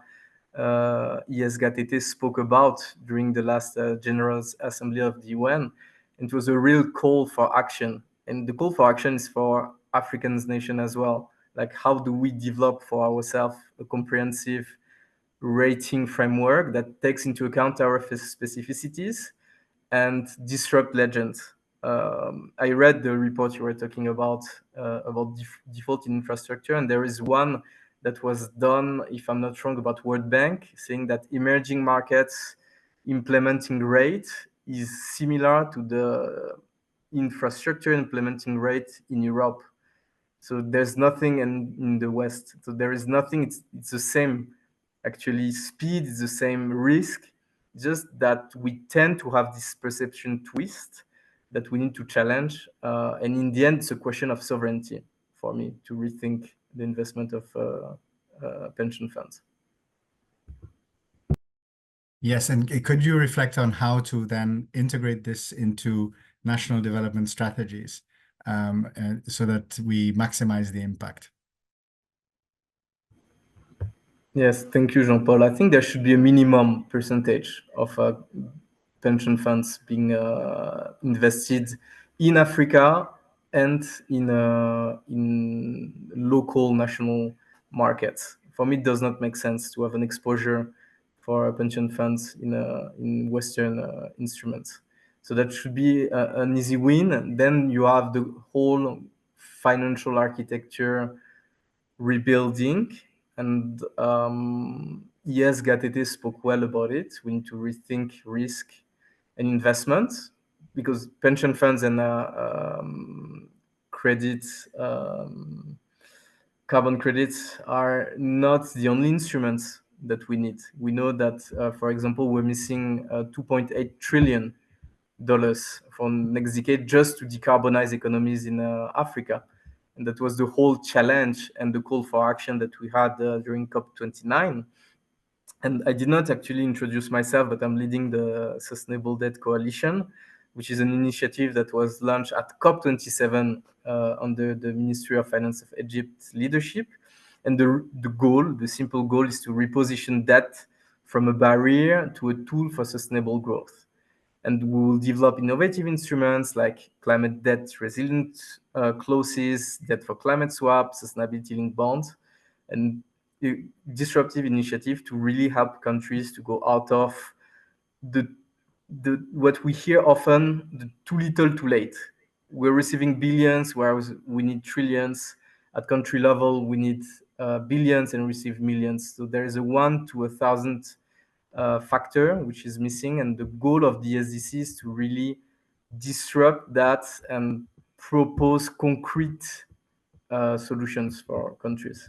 ISGATT, spoke about during the last General Assembly of the UN. It was a real call for action, and the call for action is for African nation as well. Like, how do we develop for ourselves a comprehensive rating framework that takes into account our specificities and disrupt legends? I read the report you were talking about default in infrastructure, and there is one that was done, if I'm not wrong, about World Bank, saying that emerging markets implementing rate is similar to the infrastructure implementing rate in Europe. So there's nothing in the West. So there is nothing. It's the same, actually. Speed is the same, risk, just that we tend to have this perception twist that we need to challenge. And in the end, it's a question of sovereignty for me to rethink the investment of pension funds. Yes, and could you reflect on how to then integrate this into national development strategies so that we maximize the impact? Yes, thank you, Jean-Paul. I think there should be a minimum percentage of pension funds being invested in Africa and in local national markets. For me, it does not make sense to have an exposure for pension funds in Western instruments. So that should be an easy win. Then you have the whole financial architecture rebuilding. And yes, Gatete spoke well about it. We need to rethink risk and investment, because pension funds and carbon credits are not the only instruments that we need. We know that, for example, we're missing $2.8 trillion for next decade just to decarbonize economies in Africa. And that was the whole challenge and the call for action that we had during COP29. And I did not actually introduce myself, but I'm leading the Sustainable Debt Coalition, which is an initiative that was launched at COP27 under the Ministry of Finance of Egypt's leadership. And the simple goal is to reposition debt from a barrier to a tool for sustainable growth. And we will develop innovative instruments like climate debt resilient clauses, debt for climate swap, sustainability linked bonds, and disruptive initiative to really help countries to go out of what we hear often, the too little, too late. We're receiving billions, whereas we need trillions. At country level, we need billions and receive millions. So there is a 1 to 1,000 factor which is missing, and the goal of the SDC is to really disrupt that and propose concrete solutions for countries.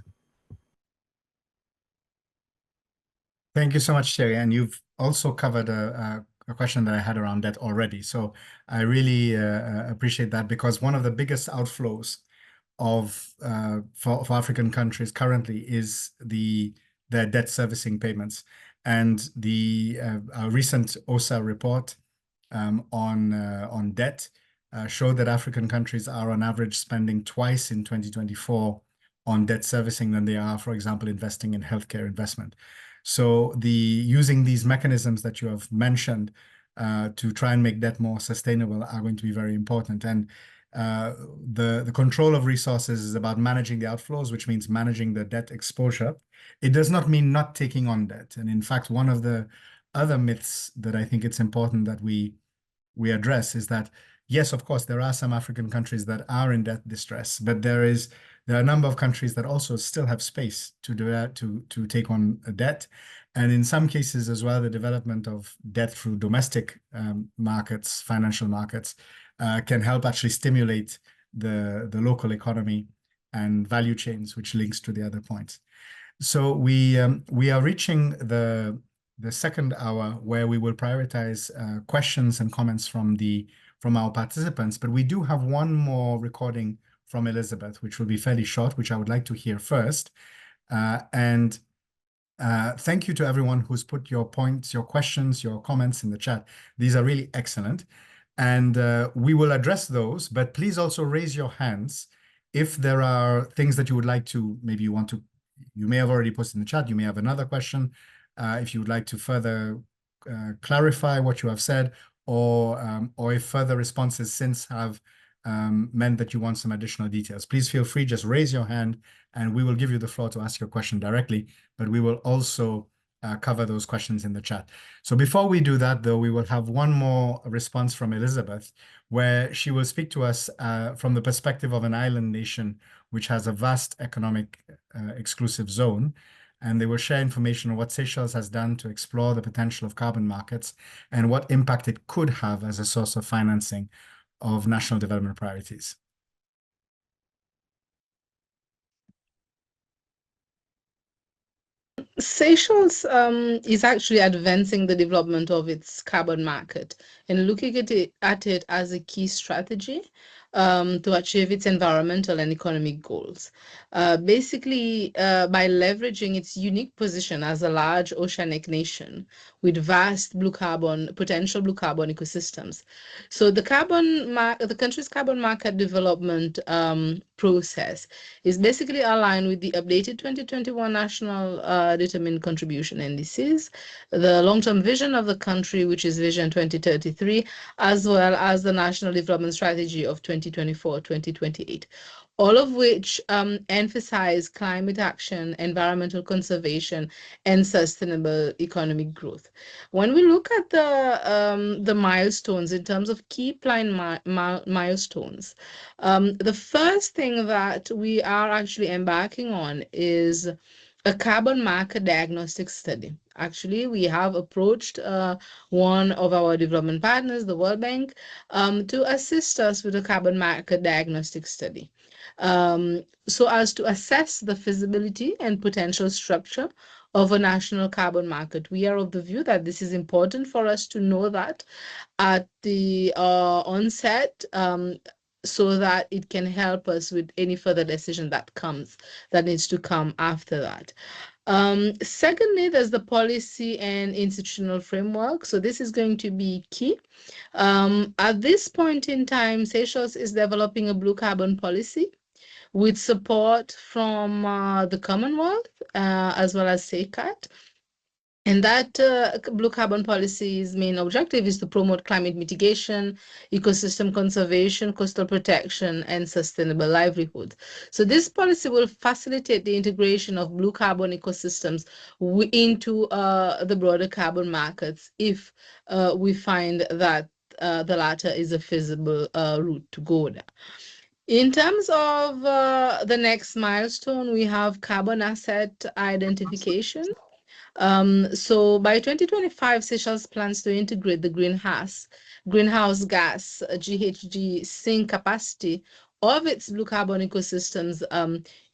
Thank you so much, Thierry. And you've also covered a question that I had around that already. So I really appreciate that, because one of the biggest outflows for African countries currently is their debt servicing payments. And the recent OSAA report on debt showed that African countries are on average spending twice in 2024 on debt servicing than they are, for example, investing in healthcare investment. So using these mechanisms that you have mentioned to try and make debt more sustainable are going to be very important. And the control of resources is about managing the outflows, which means managing the debt exposure. It does not mean not taking on debt. And in fact, one of the other myths that I think it's important that we address is that, yes, of course, there are some African countries that are in debt distress, but there are a number of countries that also still have space to do that, to take on a debt. And in some cases as well, the development of debt through domestic markets, financial markets, can help actually stimulate the local economy and value chains, which links to the other points. So we are reaching the second hour where we will prioritize questions and comments from our participants, but we do have one more recording from Elizabeth, which will be fairly short, which I would like to hear first. And thank you to everyone who's put your points, your questions, your comments in the chat. These are really excellent. And we will address those, but please also raise your hands if there are things that you would like to, maybe you may have already posted in the chat, you may have another question, if you would like to further clarify what you have said, or if further responses since have meant that you want some additional details. Please feel free, just raise your hand and we will give you the floor to ask your question directly, but we will also cover those questions in the chat. So before we do that, though, we will have one more response from Elizabeth, where she will speak to us from the perspective of an island nation, which has a vast economic exclusive zone. And they will share information on what Seychelles has done to explore the potential of carbon markets and what impact it could have as a source of financing of national development priorities. Seychelles is actually advancing the development of its carbon market and looking at it as a key strategy to achieve its environmental and economic goals. Basically, by leveraging its unique position as a large oceanic nation with vast potential blue carbon ecosystems. So the country's carbon market development process is basically aligned with the updated 2021 National Determined Contribution Indices, the long-term vision of the country, which is Vision 2033, as well as the National Development Strategy of 2024-2028. All of which emphasize climate action, environmental conservation, and sustainable economic growth. When we look at the milestones in terms of key plan milestones, the first thing that we are actually embarking on is a carbon market diagnostic study. Actually, we have approached one of our development partners, the World Bank, to assist us with a carbon market diagnostic study. So as to assess the feasibility and potential structure of a national carbon market. We are of the view that this is important for us to know that at the onset, so that it can help us with any further decision that needs to come after that. Secondly, there's the policy and institutional framework. So this is going to be key. At this point in time, Seychelles is developing a blue carbon policy with support from the Commonwealth as well as SECAT. And that blue carbon policy's main objective is to promote climate mitigation, ecosystem conservation, coastal protection, and sustainable livelihood. So this policy will facilitate the integration of blue carbon ecosystems into the broader carbon markets if we find that the latter is a feasible route to go there. In terms of the next milestone, we have carbon asset identification. So by 2025, Seychelles plans to integrate the greenhouse gas GHG sink capacity of its blue carbon ecosystems,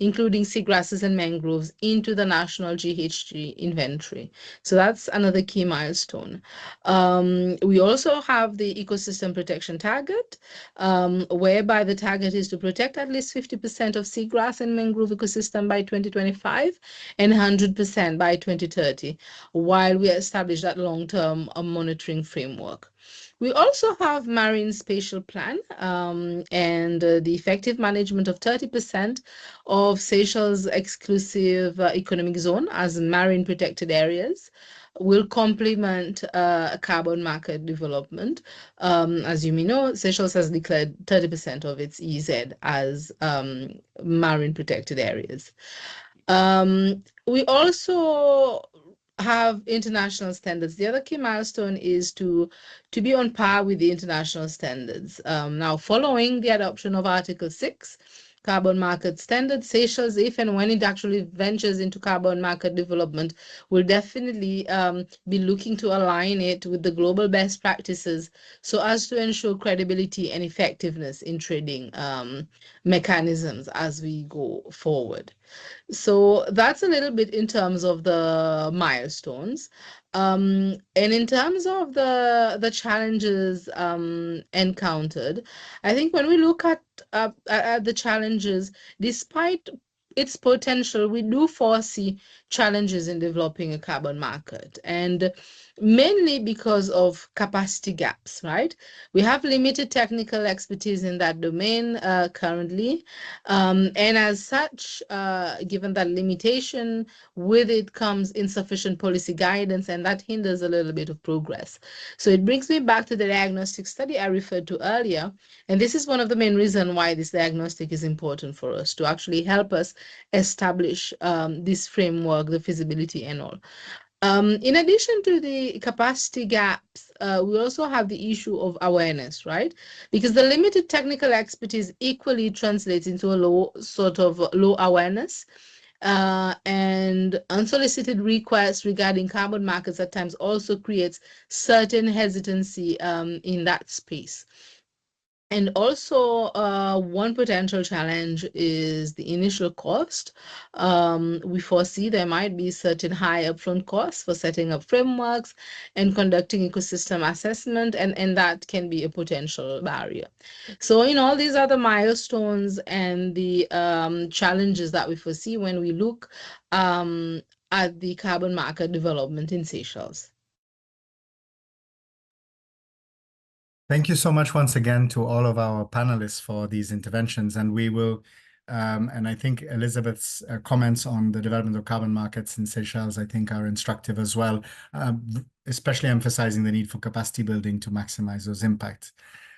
including seagrasses and mangroves, into the national GHG inventory. So that's another key milestone. We also have the ecosystem protection target, whereby the target is to protect at least 50% of seagrass and mangrove ecosystem by 2025 and 100% by 2030, while we establish that long-term monitoring framework. We also have marine spatial plan and the effective management of 30% of Seychelles exclusive economic zone as marine protected areas will complement carbon market development. As you may know, Seychelles has declared 30% of its EZ as marine protected areas. We also have international standards. The other key milestone is to be on par with the international standards. Now, following the adoption of Article 6, carbon market standards, Seychelles, if and when it actually ventures into carbon market development, will definitely be looking to align it with the global best practices so as to ensure credibility and effectiveness in trading mechanisms as we go forward. So that's a little bit in terms of the milestones. And in terms of the challenges encountered, I think when we look at the challenges, despite its potential, we do foresee challenges in developing a carbon market, and mainly because of capacity gaps, right? We have limited technical expertise in that domain currently, and as such, given that limitation, with it comes insufficient policy guidance, and that hinders a little bit of progress. So it brings me back to the diagnostic study I referred to earlier, and this is one of the main reasons why this diagnostic is important for us, to actually help us establish this framework, the feasibility and all. In addition to the capacity gaps, we also have the issue of awareness, right? Because the limited technical expertise equally translates into a low awareness, and unsolicited requests regarding carbon markets at times also creates certain hesitancy in that space. And also, one potential challenge is the initial cost. We foresee there might be certain high upfront costs for setting up frameworks and conducting ecosystem assessment, and that can be a potential barrier. So, in all these other milestones and the challenges that we foresee when we look at the carbon market development in Seychelles. Thank you so much once again to all of our panelists for these interventions. And we will, and I think Elizabeth's comments on the development of carbon markets in Seychelles, I think, are instructive as well, especially emphasizing the need for capacity building to maximize those impacts.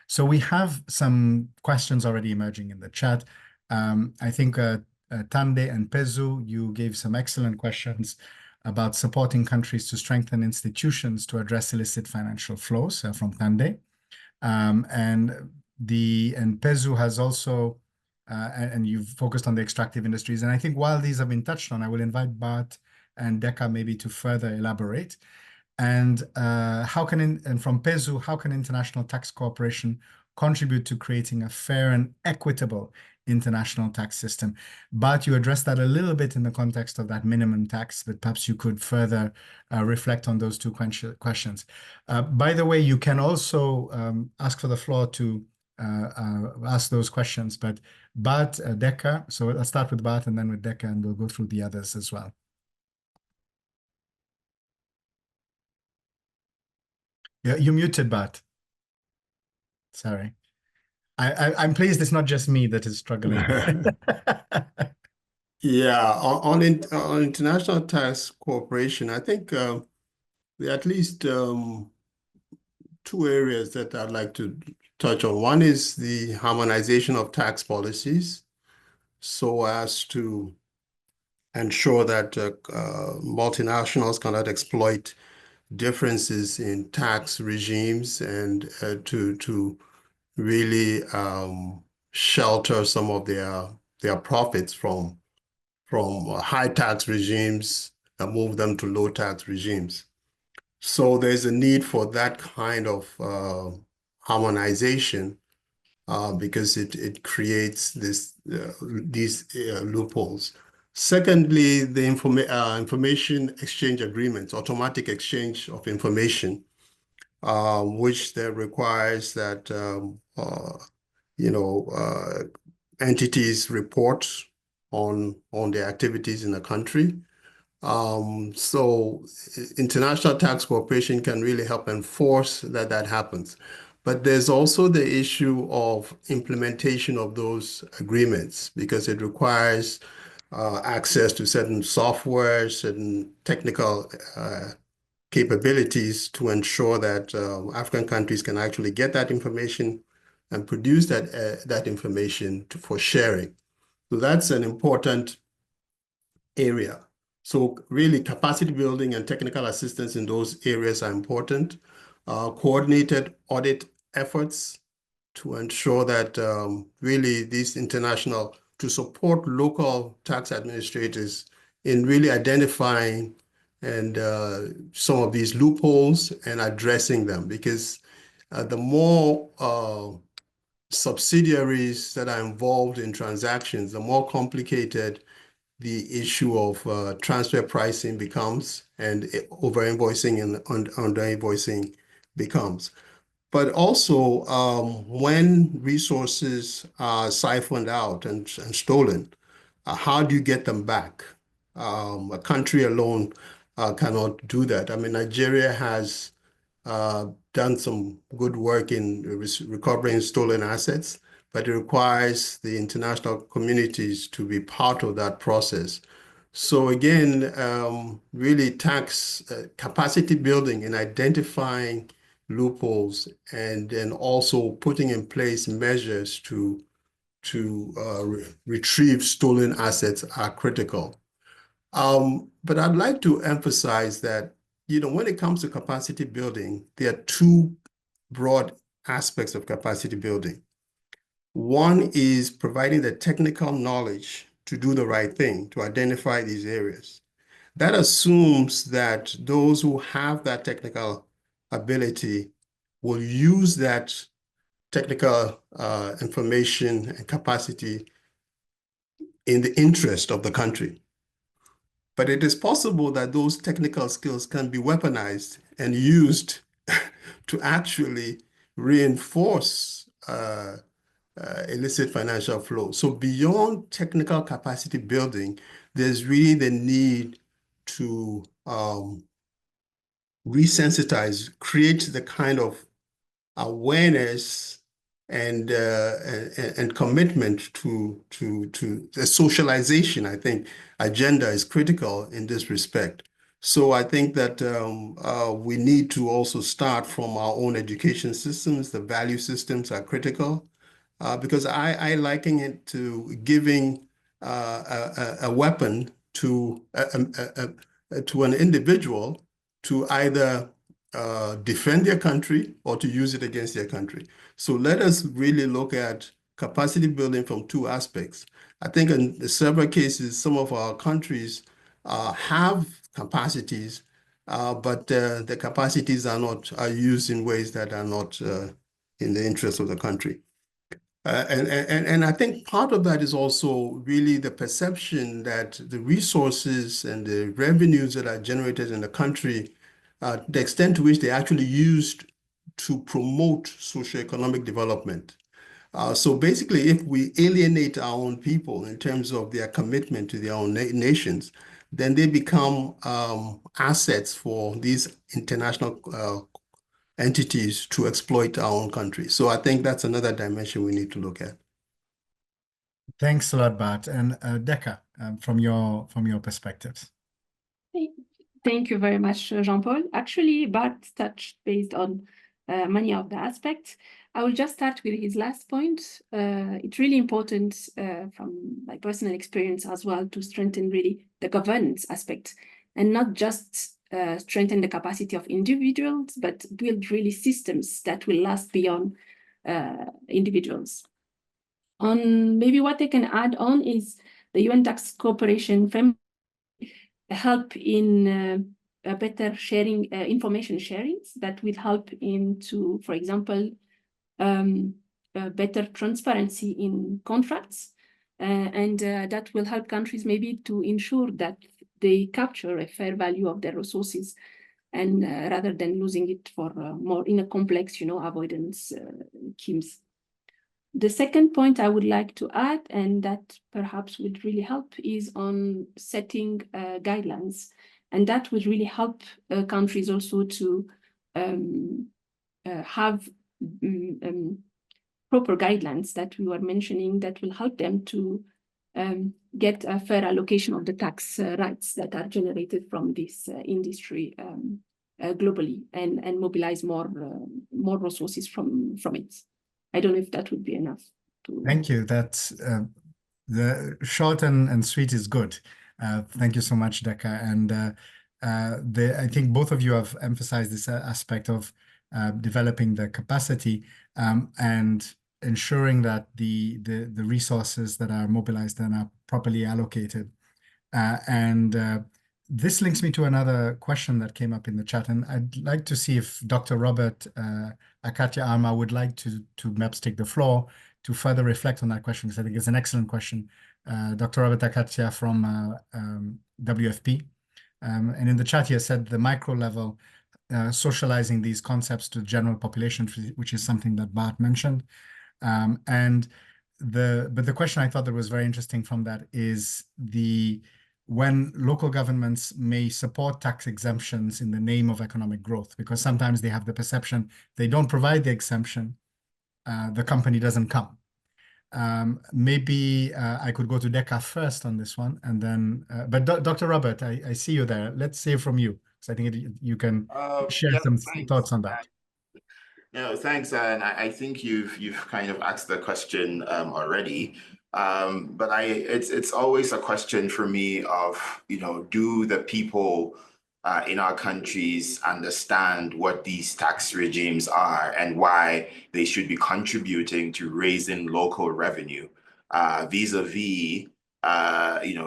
So we have some questions already emerging in the chat. I think Tande and Pezu, you gave some excellent questions about supporting countries to strengthen institutions to address illicit financial flows from Tande. And Pezu has also, and you've focused on the extractive industries. And I think while these have been touched on, I will invite Bart and Deka maybe to further elaborate. And and from Pezu, how can international tax cooperation contribute to creating a fair and equitable international tax system? But you addressed that a little bit in the context of that minimum tax, but perhaps you could further reflect on those two questions. By the way, you can also ask for the floor to ask those questions, but Bart, Deka, so I'll start with Bart and then with Deka, and we'll go through the others as well. Yeah, you're muted, Bart. Sorry. I'm pleased it's not just me that is struggling. Yeah, on international tax cooperation, I think there are at least two areas that I'd like to touch on. One is the harmonization of tax policies, so as to ensure that multinationals cannot exploit differences in tax regimes, and to really shelter some of their profits from high tax regimes and move them to low tax regimes. So there's a need for that kind of harmonization because it creates these loopholes. Secondly, the information exchange agreements, automatic exchange of information, which that requires that entities report on their activities in the country. So international tax cooperation can really help enforce that happens. But there's also the issue of implementation of those agreements because it requires access to certain software, certain technical capabilities to ensure that African countries can actually get that information and produce that information for sharing. So that's an important area. So really capacity building and technical assistance in those areas are important. Coordinated audit efforts to ensure that really these international, to support local tax administrators in really identifying and some of these loopholes and addressing them, because the more subsidiaries that are involved in transactions, the more complicated the issue of transfer pricing becomes, and over-invoicing and under-invoicing becomes. But also, when resources are siphoned out and stolen, how do you get them back? A country alone cannot do that. I mean, Nigeria has done some good work in recovering stolen assets, but it requires the international communities to be part of that process. So again, really tax capacity building and identifying loopholes, and then also putting in place measures to retrieve stolen assets are critical. But I'd like to emphasize that, when it comes to capacity building, there are two broad aspects of capacity building. One is providing the technical knowledge to do the right thing, to identify these areas. That assumes that those who have that technical ability will use that technical information and capacity in the interest of the country. But it is possible that those technical skills can be weaponized and used to actually reinforce illicit financial flow. So beyond technical capacity building, there's really the need to resensitize, create the kind of awareness and commitment to the socialization. I think agenda is critical in this respect. So I think that we need to also start from our own education systems. The value systems are critical because I liken it to giving a weapon to an individual to either defend their country or to use it against their country. So let us really look at capacity building from two aspects. I think in several cases, some of our countries have capacities, but the capacities are used in ways that are not in the interest of the country. And I think part of that is also really the perception that the resources and the revenues that are generated in the country, the extent to which they're actually used to promote socioeconomic development. So basically, if we alienate our own people in terms of their commitment to their own nations, then they become assets for these international entities to exploit our own country. So I think that's another dimension we need to look at. Thanks a lot, Bart. And Decca, from your perspectives. Thank you very much, Jean-Paul. Actually, Bart touched based on many of the aspects. I will just start with his last point. It's really important from my personal experience as well to strengthen really the governance aspect and not just strengthen the capacity of individuals, but build really systems that will last beyond individuals. maybe what I can add on is the UN tax cooperation framework help in a better sharing, information sharings that will help into, for example, better transparency in contracts, and that will help countries maybe to ensure that they capture a fair value of their resources, and rather than losing it for more in a complex, avoidance schemes. The second point I would like to add, and that perhaps would really help, is on setting guidelines, and that would really help countries also to have proper guidelines that we were mentioning that will help them to get a fair allocation of the tax rights that are generated from this industry globally, and mobilize more resources from it. I don't know if that would be enough. Thank you. That's the short and sweet is good. Thank you so much, Deka. And I think both of you have emphasized this aspect of developing the capacity and ensuring that the resources that are mobilized and are properly allocated. This links me to another question that came up in the chat, and I'd like to see if Dr. Robert Akatia Arma would like to perhaps take the floor to further reflect on that question, because I think it's an excellent question. Dr. Robert Akatia from WFP. And in the chat here said the micro level, socializing these concepts to the general population, which is something that Bart mentioned. But the question I thought that was very interesting from that is when local governments may support tax exemptions in the name of economic growth, because sometimes they have the perception they don't provide the exemption, the company doesn't come. Maybe I could go to Deka first on this one, and then, but Dr. Robert, I see you there. Let's hear from you, because I think you can share some thoughts on that. No, thanks. And I think you've kind of asked the question already. But it's always a question for me of, do the people in our countries understand what these tax regimes are and why they should be contributing to raising local revenue vis-a-vis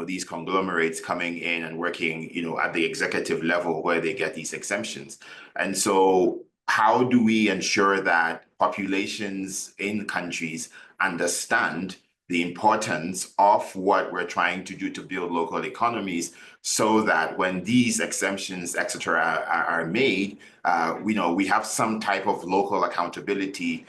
these conglomerates coming in and working at the executive level where they get these exemptions. And so how do we ensure that populations in countries understand the importance of what we're trying to do to build local economies, so that when these exemptions, et cetera, are made, we have some type of local accountability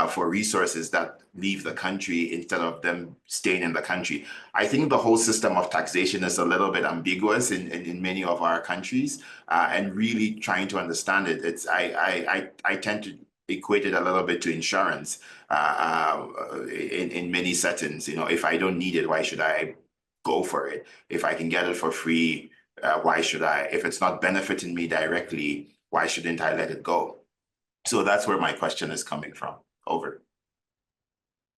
for resources that leave the country instead of them staying in the country. I think the whole system of taxation is a little bit ambiguous in many of our countries, and really trying to understand it. I tend to equate it a little bit to insurance in many settings. If I don't need it, why should I go for it? If I can get it for free, why should I? If it's not benefiting me directly, why shouldn't I let it go? So that's where my question is coming from. Over.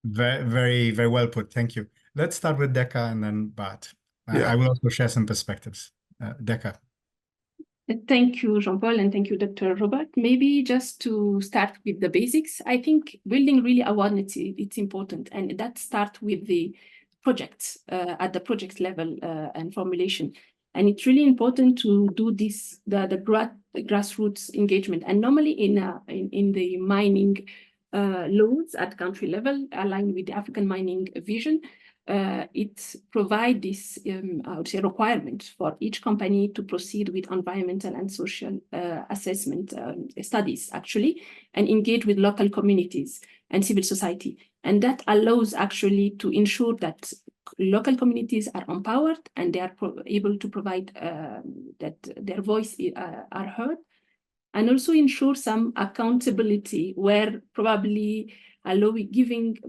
Very, very, very well put. Thank you. Let's start with Deka and then Bart. Yeah. I will also share some perspectives. Deka. Thank you, Jean-Paul, and thank you, Dr. Robert. Maybe just to start with the basics, I think building really awareness, it's important, and that starts with the projects at the project level and formulation. And it's really important to do this, the grassroots engagement. And normally in the mining laws at country level, aligned with the African mining vision, it provides this, I would say, requirement for each company to proceed with environmental and social assessment studies, actually, and engage with local communities and civil society. And that allows actually to ensure that local communities are empowered and they are able to provide that their voice are heard, and also ensure some accountability where probably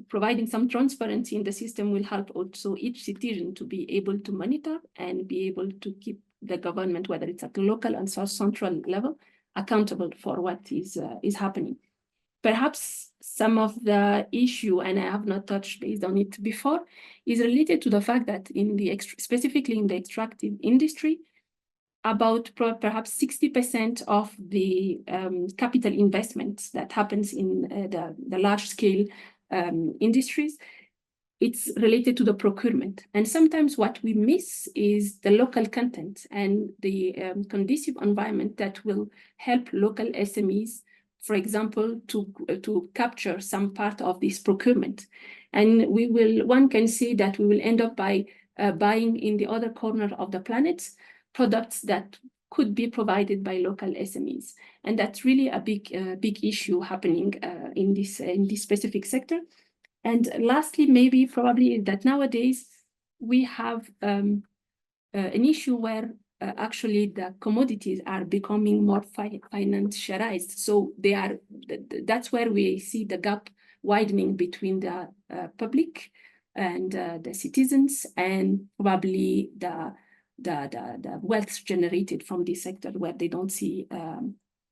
providing some transparency in the system will help also each citizen to be able to monitor and be able to keep the government, whether it's at the local and central level, accountable for what is happening. Perhaps some of the issue, and I have not touched base on it before, is related to the fact that specifically in the extractive industry, about perhaps 60% of the capital investments that happens in the large-scale industries it's related to the procurement. And sometimes what we miss is the local content and the conducive environment that will help local SMEs, for example, to capture some part of this procurement. And one can see that we will end up by buying in the other corner of the planet products that could be provided by local SMEs. And that's really a big issue happening in this specific sector. And lastly, maybe probably that nowadays we have an issue where actually the commodities are becoming more financialized. So that's where we see the gap widening between the public and the citizens, and probably the wealth generated from this sector, where they don't see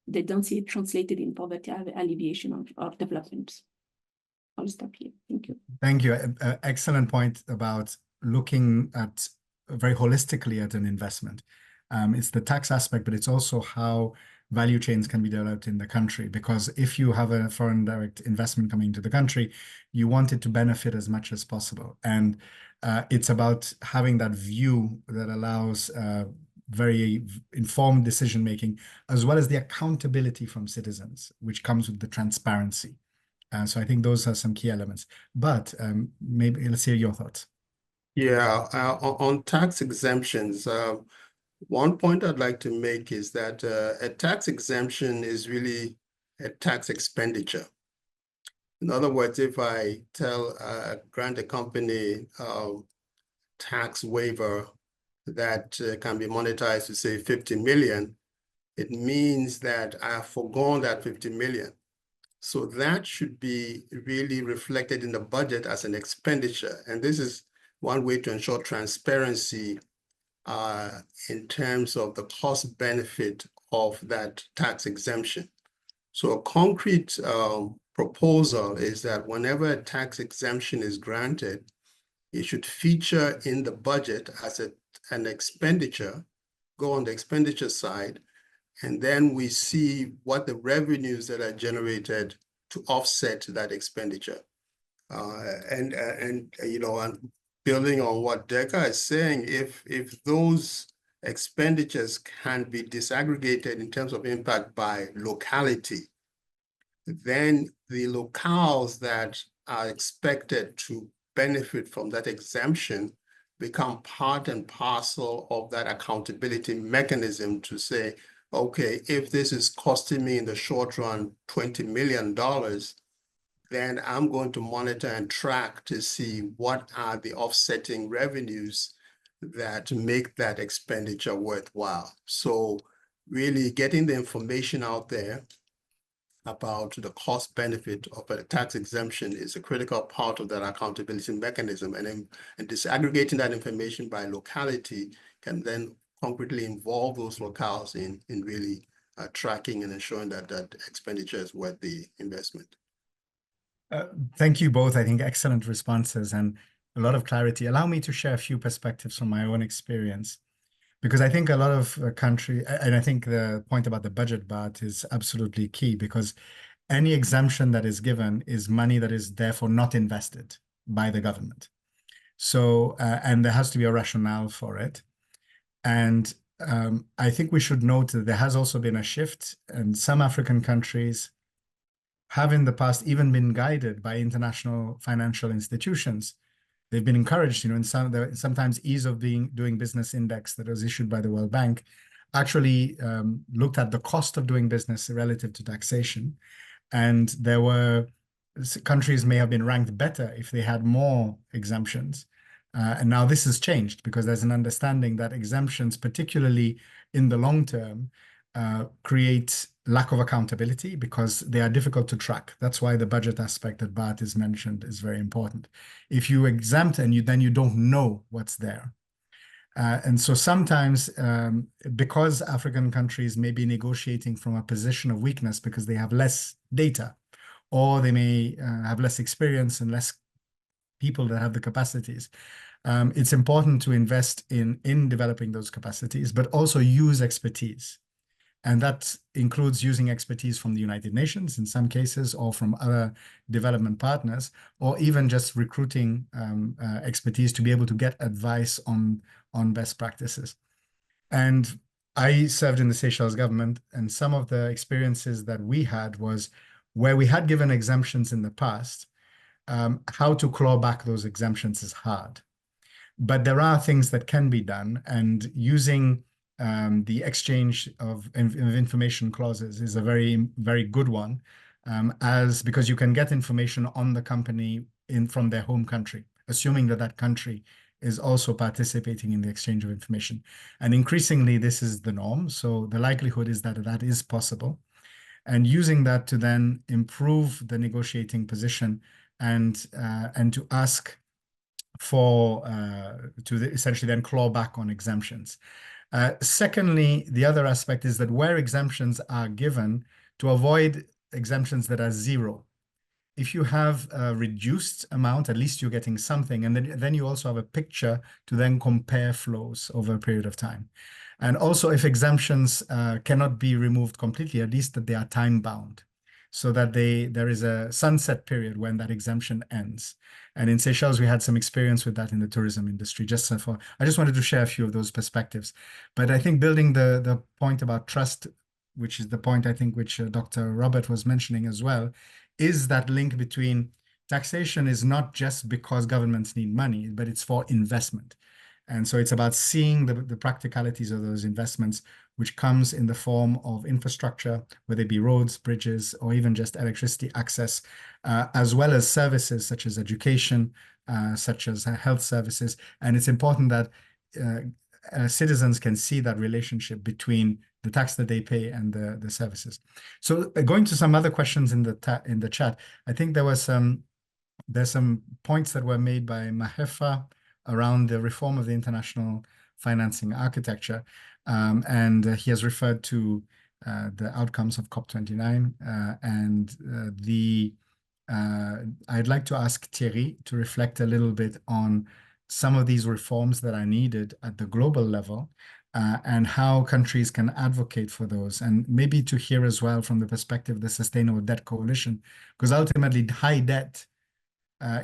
it translated in poverty alleviation or development. I'll stop here. Thank you. Thank you. Excellent point about looking at very holistically at an investment. It's the tax aspect, but it's also how value chains can be developed in the country. Because if you have a foreign direct investment coming into the country, you want it to benefit as much as possible. And it's about having that view that allows very informed decision-making, as well as the accountability from citizens, which comes with the transparency. So I think those are some key elements. But maybe let's hear your thoughts. Yeah, on tax exemptions, one point I'd like to make is that a tax exemption is really a tax expenditure. In other words, if I grant a company tax waiver that can be monetized to say 50 million, it means that I have foregone that 50 million. So that should be really reflected in the budget as an expenditure. And this is one way to ensure transparency in terms of the cost benefit of that tax exemption. So a concrete proposal is that whenever a tax exemption is granted, it should feature in the budget as an expenditure, go on the expenditure side, and then we see what the revenues that are generated to offset that expenditure. And you know, and building on what Deka is saying, if those expenditures can be disaggregated in terms of impact by locality, then the locales that are expected to benefit from that exemption become part and parcel of that accountability mechanism to say, okay, if this is costing me in the short run $20 million, then I'm going to monitor and track to see what are the offsetting revenues that make that expenditure worthwhile. So really getting the information out there about the cost benefit of a tax exemption is a critical part of that accountability mechanism. And disaggregating that information by locality can then concretely involve those locales in really tracking and ensuring that that expenditure is worth the investment. Thank you both. I think excellent responses and a lot of clarity. Allow me to share a few perspectives from my own experience, because I think a lot of countries, and I think the point about the budget bat is absolutely key, because any exemption that is given is money that is therefore not invested by the government. So, and there has to be a rationale for it. And I think we should note that there has also been a shift, and some African countries have in the past even been guided by international financial institutions. They've been encouraged, you know, in sometimes ease of doing business index that was issued by the World Bank actually looked at the cost of doing business relative to taxation. And there were countries may have been ranked better if they had more exemptions. And now this has changed because there's an understanding that exemptions, particularly in the long term, create lack of accountability because they are difficult to track. That's why the budget aspect that Bart is mentioned is very important. If you exempt and then you don't know what's there. And so sometimes because African countries may be negotiating from a position of weakness because they have less data, or they may have less experience and less people that have the capacities, it's important to invest in developing those capacities, but also use expertise. And that includes using expertise from the United Nations in some cases, or from other development partners, or even just recruiting expertise to be able to get advice on best practices. And I served in the Seychelles government, and some of the experiences that we had was where we had given exemptions in the past, how to claw back those exemptions is hard. But there are things that can be done, and using the exchange of information clauses is a very, very good one, because you can get information on the company from their home country, assuming that that country is also participating in the exchange of information. And increasingly, this is the norm. So the likelihood is that that is possible. And using that to then improve the negotiating position and to ask for essentially then claw back on exemptions. Secondly, the other aspect is that where exemptions are given, to avoid exemptions that are zero. If you have a reduced amount, at least you're getting something, and then you also have a picture to then compare flows over a period of time. And also, if exemptions cannot be removed completely, at least that they are time bound, so that there is a sunset period when that exemption ends. And in Seychelles, we had some experience with that in the tourism industry. I just wanted to share a few of those perspectives. But I think building the point about trust, which is the point I think which Dr. Robert was mentioning as well, is that link between taxation is not just because governments need money, but it's for investment. And so it's about seeing the practicalities of those investments, which comes in the form of infrastructure, whether it be roads, bridges, or even just electricity access, as well as services such as education, such as health services. And it's important that citizens can see that relationship between the tax that they pay and the services. So going to some other questions in the chat, I think there's some points that were made by Mahefa around the reform of the international financing architecture. And he has referred to the outcomes of COP29. I'd like to ask Thierry to reflect a little bit on some of these reforms that are needed at the global level, and how countries can advocate for those, and maybe to hear as well from the perspective of the Sustainable Debt Coalition, because ultimately high debt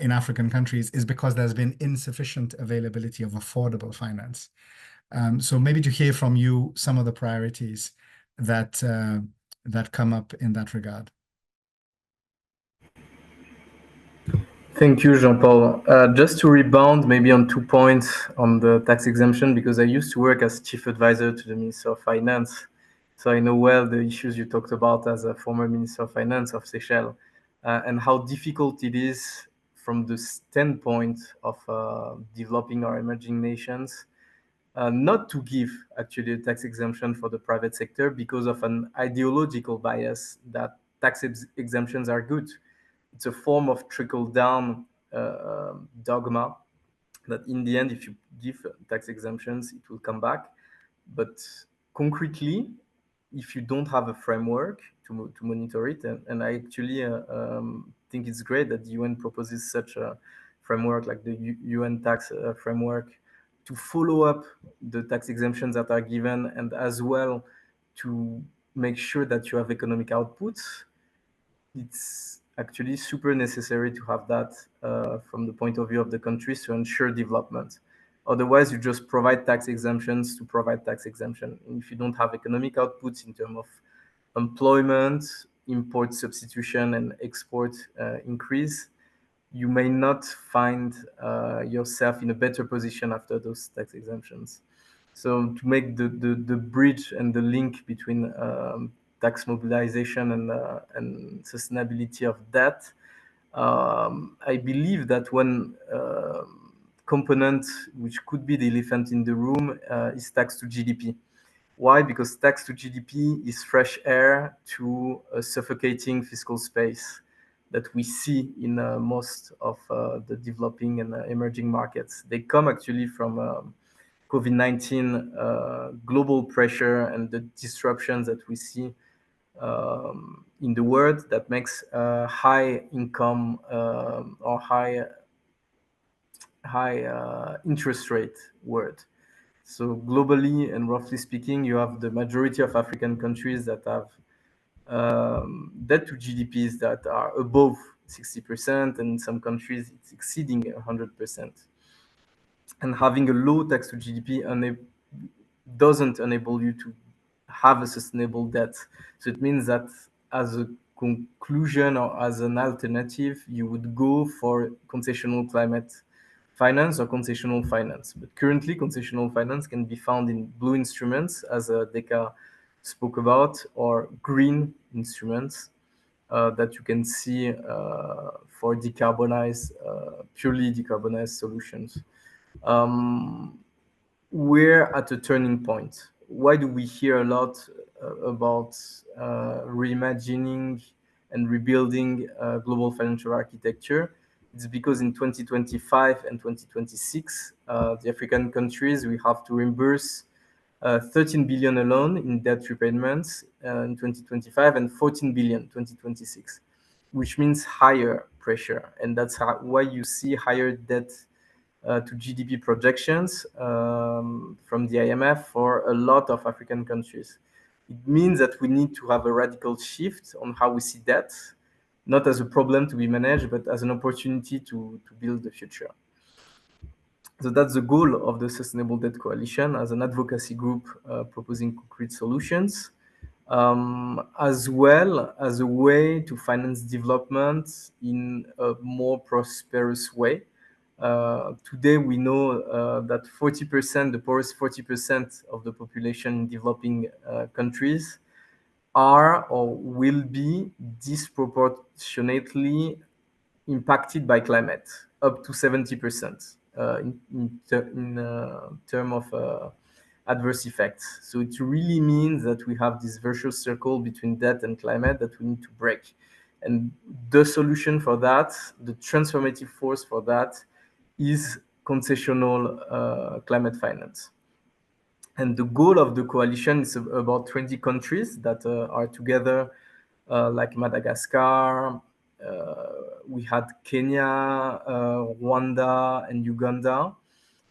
in African countries is because there's been insufficient availability of affordable finance. So maybe to hear from you some of the priorities that come up in that regard. Thank you, Jean-Paul. Just to rebound maybe on 2 points on the tax exemption, because I used to work as chief advisor to the Minister of Finance. So I know well the issues you talked about as a former Minister of Finance of Seychelles, and how difficult it is from the standpoint of developing our emerging nations, not to give actually a tax exemption for the private sector because of an ideological bias that tax exemptions are good. It's a form of trickle-down dogma that in the end, if you give tax exemptions, it will come back. But concretely, if you don't have a framework to monitor it, and I actually think it's great that the UN proposes such a framework like the UN tax framework to follow up the tax exemptions that are given, and as well to make sure that you have economic outputs. It's actually super necessary to have that from the point of view of the countries to ensure development. Otherwise, you just provide tax exemptions to provide tax exemption. And if you don't have economic outputs in terms of employment, import substitution, and export increase, you may not find yourself in a better position after those tax exemptions. So to make the bridge and the link between tax mobilization and sustainability of debt, I believe that one component which could be the elephant in the room is tax to GDP. Why? Because tax to GDP is fresh air to a suffocating fiscal space that we see in most of the developing and emerging markets. They come actually from COVID-19 global pressure and the disruptions that we see in the world that makes high income or high interest rate world. So globally and roughly speaking, you have the majority of African countries that have debt to GDPs that are above 60%, and in some countries it's exceeding 100%. And having a low tax to GDP doesn't enable you to have a sustainable debt. So it means that as a conclusion or as an alternative, you would go for concessional climate finance or concessional finance. But currently, concessional finance can be found in blue instruments, as Deka spoke about, or green instruments that you can see for decarbonized, purely decarbonized solutions. We're at a turning point. Why do we hear a lot about reimagining and rebuilding global financial architecture? It's because in 2025 and 2026, the African countries, we have to reimburse 13 billion alone in debt repayments in 2025 and 14 billion in 2026, which means higher pressure. And that's why you see higher debt to GDP projections from the IMF for a lot of African countries. It means that we need to have a radical shift on how we see debt, not as a problem to be managed, but as an opportunity to build the future. So that's the goal of the Sustainable Debt Coalition as an advocacy group proposing concrete solutions, as well as a way to finance development in a more prosperous way. Today, we know that 40%, the poorest 40% of the population in developing countries are or will be disproportionately impacted by climate, up to 70% in terms of adverse effects. So it really means that we have this virtuous circle between debt and climate that we need to break. And the solution for that, the transformative force for that, is concessional climate finance. And the goal of the coalition is about 20 countries that are together, like Madagascar. We had Kenya, Rwanda, and Uganda.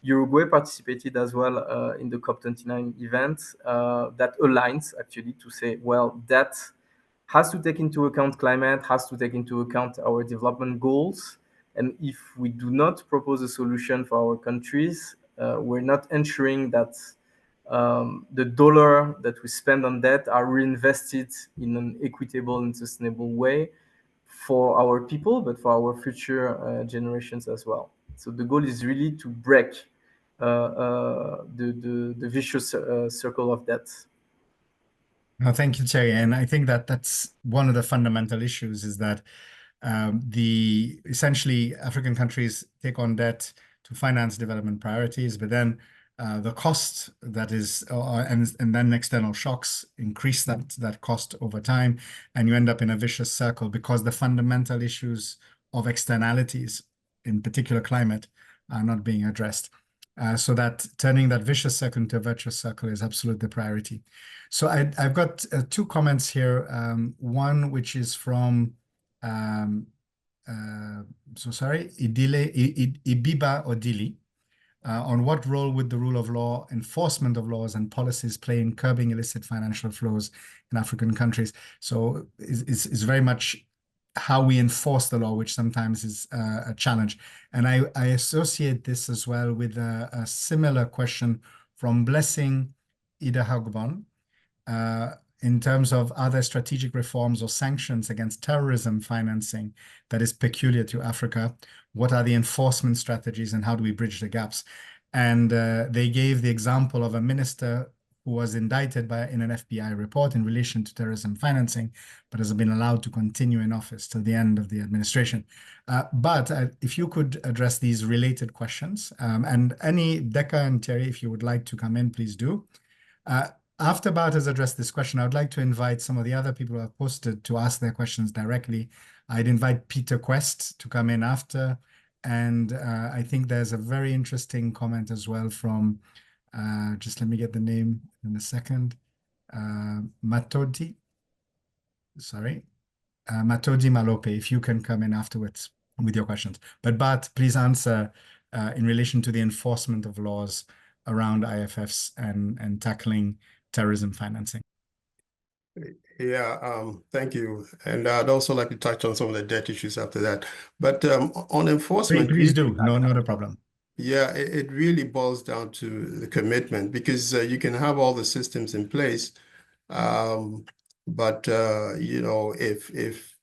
Uruguay participated as well in the COP29 event that aligns actually to say, well, that has to take into account climate, has to take into account our development goals. And if we do not propose a solution for our countries, we're not ensuring that the dollar that we spend on debt are reinvested in an equitable and sustainable way for our people, but for our future generations as well. So the goal is really to break the vicious circle of debt. No, thank you, Thierry. And I think that that's one of the fundamental issues is that essentially African countries take on debt to finance development priorities, but then the cost that is, and then external shocks increase that cost over time, and you end up in a vicious circle because the fundamental issues of externalities, in particular climate, are not being addressed. So that turning that vicious circle into a virtuous circle is absolutely the priority. So I've got two comments here. One which is from Ibiba Odili. On what role would the rule of law, enforcement of laws and policies play in curbing illicit financial flows in African countries? So it's very much how we enforce the law, which sometimes is a challenge. And I associate this as well with a similar question from Blessing Idahagbon in terms of other strategic reforms or sanctions against terrorism financing that is peculiar to Africa. What are the enforcement strategies and how do we bridge the gaps? And they gave the example of a minister who was indicted in an FBI report in relation to terrorism financing, but has been allowed to continue in office till the end of the administration. But if you could address these related questions, and any Deka and Thierry, if you would like to come in, please do. After Bart has addressed this question, I would like to invite some of the other people who have posted to ask their questions directly. I'd invite Peter Quest to come in after. And I think there's a very interesting comment as well from, just let me get the name in a second, Matodi Malope, if you can come in afterwards with your questions. But Bart, please answer in relation to the enforcement of laws around IFFs and tackling terrorism financing. Yeah, thank you. And I'd also like to touch on some of the debt issues after that. But on enforcement, Please do. No, not a problem. Yeah, it really boils down to the commitment, because you can have all the systems in place, but you know, if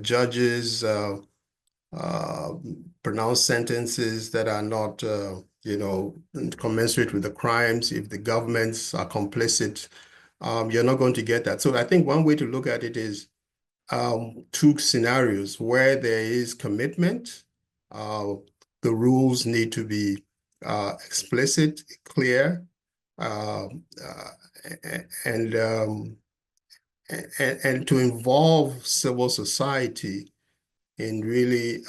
judges pronounce sentences that are not you know, commensurate with the crimes, if the governments are complicit, you're not going to get that. So I think one way to look at it is two scenarios where there is commitment. The rules need to be explicit, clear, and to involve civil society in really,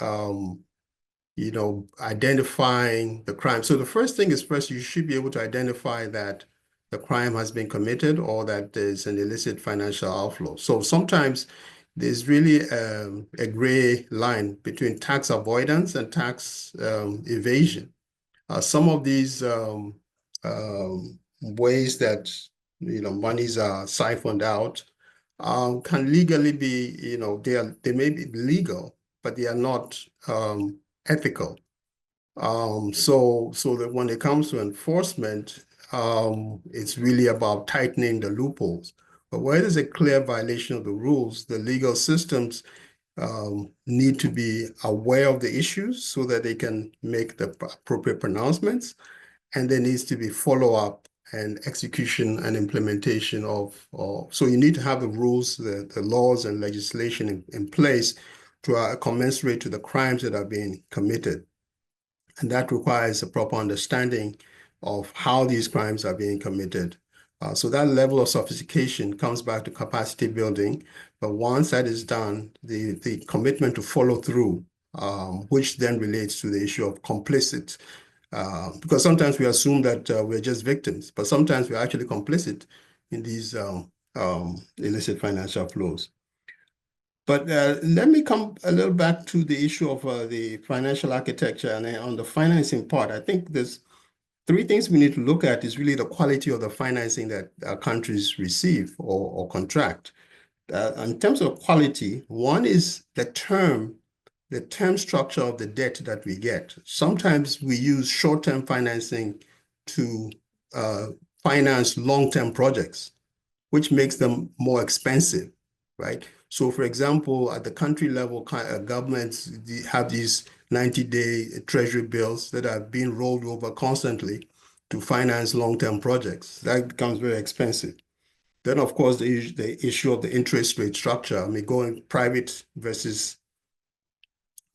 you know, identifying the crime. So the first thing is, first, you should be able to identify that the crime has been committed or that there's an illicit financial outflow. So sometimes there's really a gray line between tax avoidance and tax evasion. Some of these ways that, you know, monies are siphoned out can legally be, you know, they may be legal, but they are not ethical. So that when it comes to enforcement, it's really about tightening the loopholes. But where there's a clear violation of the rules, the legal systems need to be aware of the issues so that they can make the appropriate pronouncements. And there needs to be follow-up and execution and implementation of so you need to have the rules, the laws and legislation in place to commensurate to the crimes that are being committed. And that requires a proper understanding of how these crimes are being committed. So that level of sophistication comes back to capacity building. But once that is done, the commitment to follow through, which then relates to the issue of complicit, because sometimes we assume that we're just victims, but sometimes we're actually complicit in these illicit financial flows. But let me come a little back to the issue of the financial architecture, and on the financing part. I think there's three things we need to look at is really the quality of the financing that countries receive or contract. In terms of quality, one is the term structure of the debt that we get. Sometimes we use short-term financing to finance long-term projects, which makes them more expensive, right? So for example, at the country level, governments have these 90-day treasury bills that are being rolled over constantly to finance long-term projects. That becomes very expensive. Then, of course, the issue of the interest rate structure. I mean, going private versus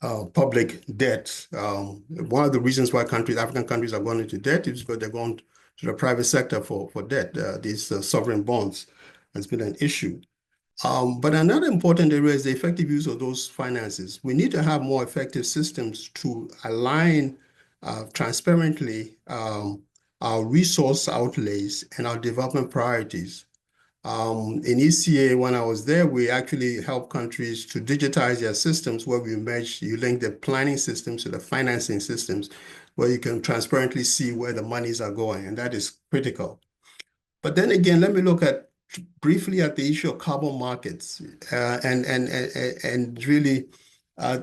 public debt. One of the reasons why African countries are going into debt is because they're going to the private sector for debt. These sovereign bonds has been an issue. But another important area is the effective use of those finances. We need to have more effective systems to align transparently our resource outlays and our development priorities. In ECA, when I was there, we actually help countries to digitize their systems where you link the planning systems to the financing systems, where you can transparently see where the monies are going, and that is critical. But then again, let me look briefly at the issue of carbon markets. And really,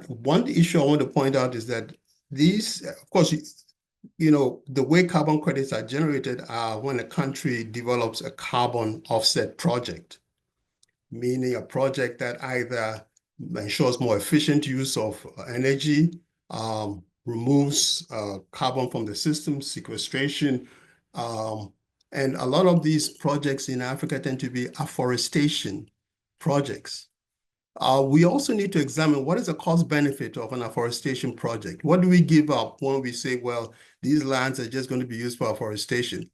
one issue I want to point out is that these, of course, you know, the way carbon credits are generated are when a country develops a carbon offset project, meaning a project that either ensures more efficient use of energy, removes carbon from the system, sequestration, and a lot of these projects in Africa tend to be afforestation projects. We also need to examine what is the cost benefit of an afforestation project. What do we give up when we say, well, these lands are just going to be used for afforestation?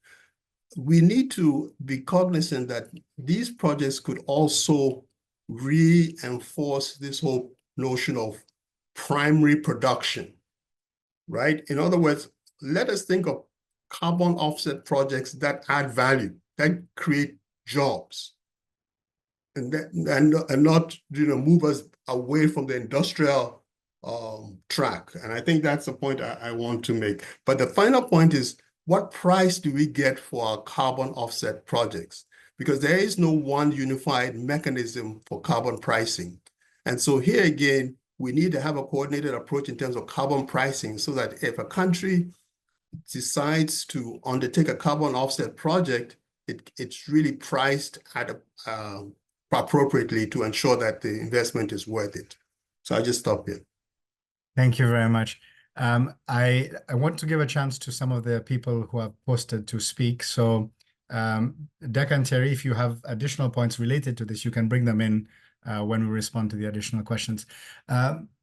We need to be cognizant that these projects could also reinforce this whole notion of primary production, right? In other words, let us think of carbon offset projects that add value, that create jobs, and not, you know, move us away from the industrial track. And I think that's the point I want to make. But the final point is what price do we get for our carbon offset projects? Because there is no one unified mechanism for carbon pricing. And so here again, we need to have a coordinated approach in terms of carbon pricing so that if a country decides to undertake a carbon offset project, it's really priced at appropriately to ensure that the investment is worth it. So I just stop here. Thank you very much. I want to give a chance to some of the people who have posted to speak. So Decca and Terry, if you have additional points related to this, you can bring them in when we respond to the additional questions.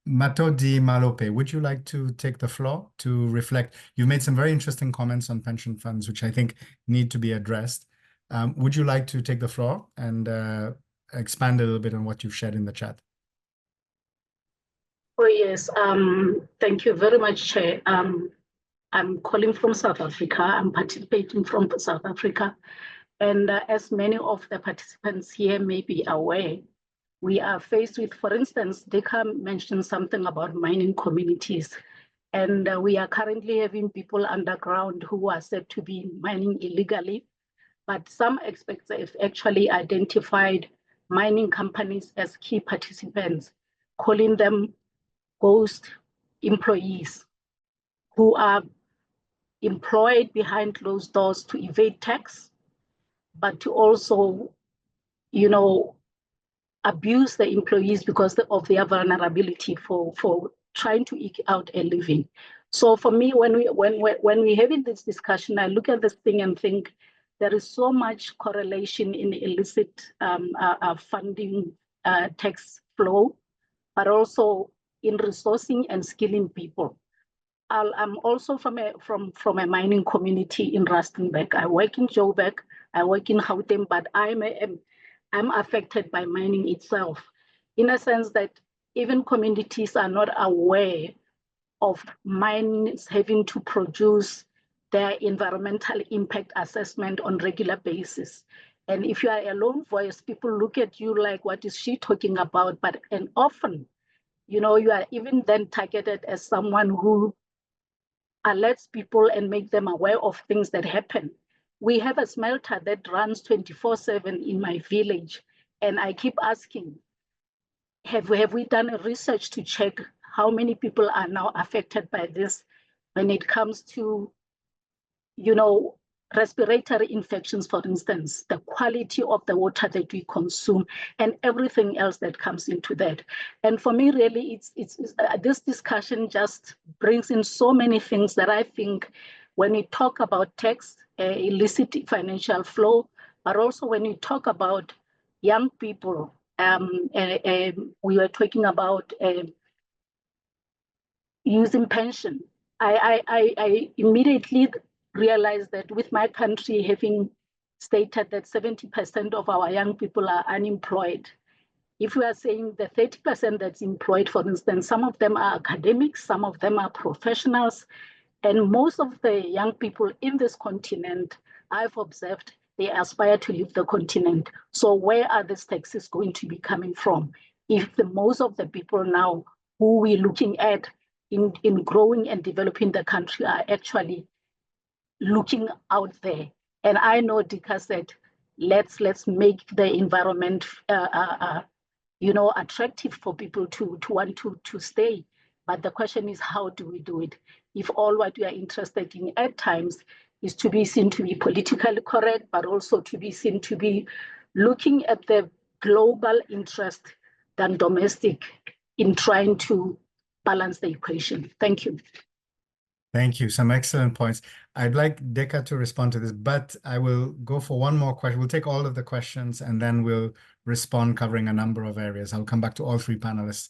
Matodi Malope, would you like to take the floor to reflect? You've made some very interesting comments on pension funds, which I think need to be addressed. Would you like to take the floor and expand a little bit on what you've shared in the chat? Oh, yes. Thank you very much, Chair. I'm calling from South Africa. I'm participating from South Africa. And as many of the participants here may be aware, we are faced with, for instance, Decca mentioned something about mining communities. And we are currently having people underground who are said to be mining illegally. But some experts have actually identified mining companies as key participants, calling them ghost employees who are employed behind closed doors to evade tax, but to also, abuse the employees because of their vulnerability for trying to eke out a living. So for me, when we're having this discussion, I look at this thing and think there is so much correlation in illicit funding tax flow, but also in resourcing and skilling people. I'm also from a mining community in Rustenburg. I work in Joburg, I work in Gauteng, but I'm affected by mining itself, in a sense that even communities are not aware of mines having to produce their environmental impact assessment on regular basis. And if you are a lone voice, people look at you like, what is she talking about? And often, you are even then targeted as someone who alerts people and make them aware of things that happen. We have a smelter that runs 24/7 in my village. And I keep asking, have we done a research to check how many people are now affected by this when it comes to, respiratory infections, for instance, the quality of the water that we consume and everything else that comes into that. And for me, really, it's this discussion just brings in so many things that I think when we talk about tax, illicit financial flow, but also when we talk about young people, we were talking about using pension. I immediately realized that with my country having stated that 70% of our young people are unemployed, if we are saying the 30% that's employed, for instance, some of them are academics, some of them are professionals, and most of the young people in this continent, I've observed, they aspire to leave the continent. So where are these taxes going to be coming from? If most of the people now who we're looking at in growing and developing the country are actually looking out there. And I know Dika said, let's make the environment attractive for people to want to stay. But the question is, how do we do it? If all what we are interested in at times is to be seen to be politically correct, but also to be seen to be looking at the global interest than domestic in trying to balance the equation. Thank you. Thank you. Some excellent points. I'd like Decca to respond to this, but I will go for one more question. We'll take all of the questions and then we'll respond covering a number of areas. I'll come back to all three panelists.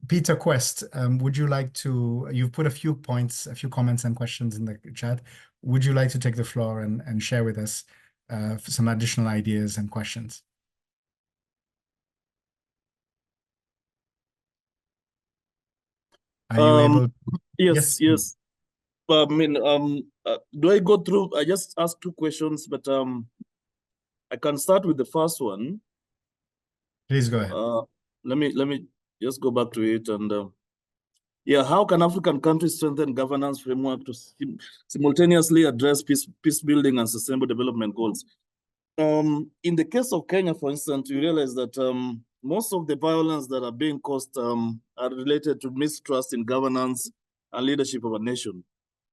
Peter Quest, would you like to, you've put a few points, a few comments and questions in the chat. Would you like to take the floor and share with us some additional ideas and questions? Are you able to? Yes. I mean, do I go through? I just asked two questions, but I can start with the first one. Please go ahead. Let me just go back to it. And yeah, how can African countries strengthen governance framework to simultaneously address peace building and sustainable development goals? In the case of Kenya, for instance, you realize that most of the violence that are being caused are related to mistrust in governance and leadership of a nation.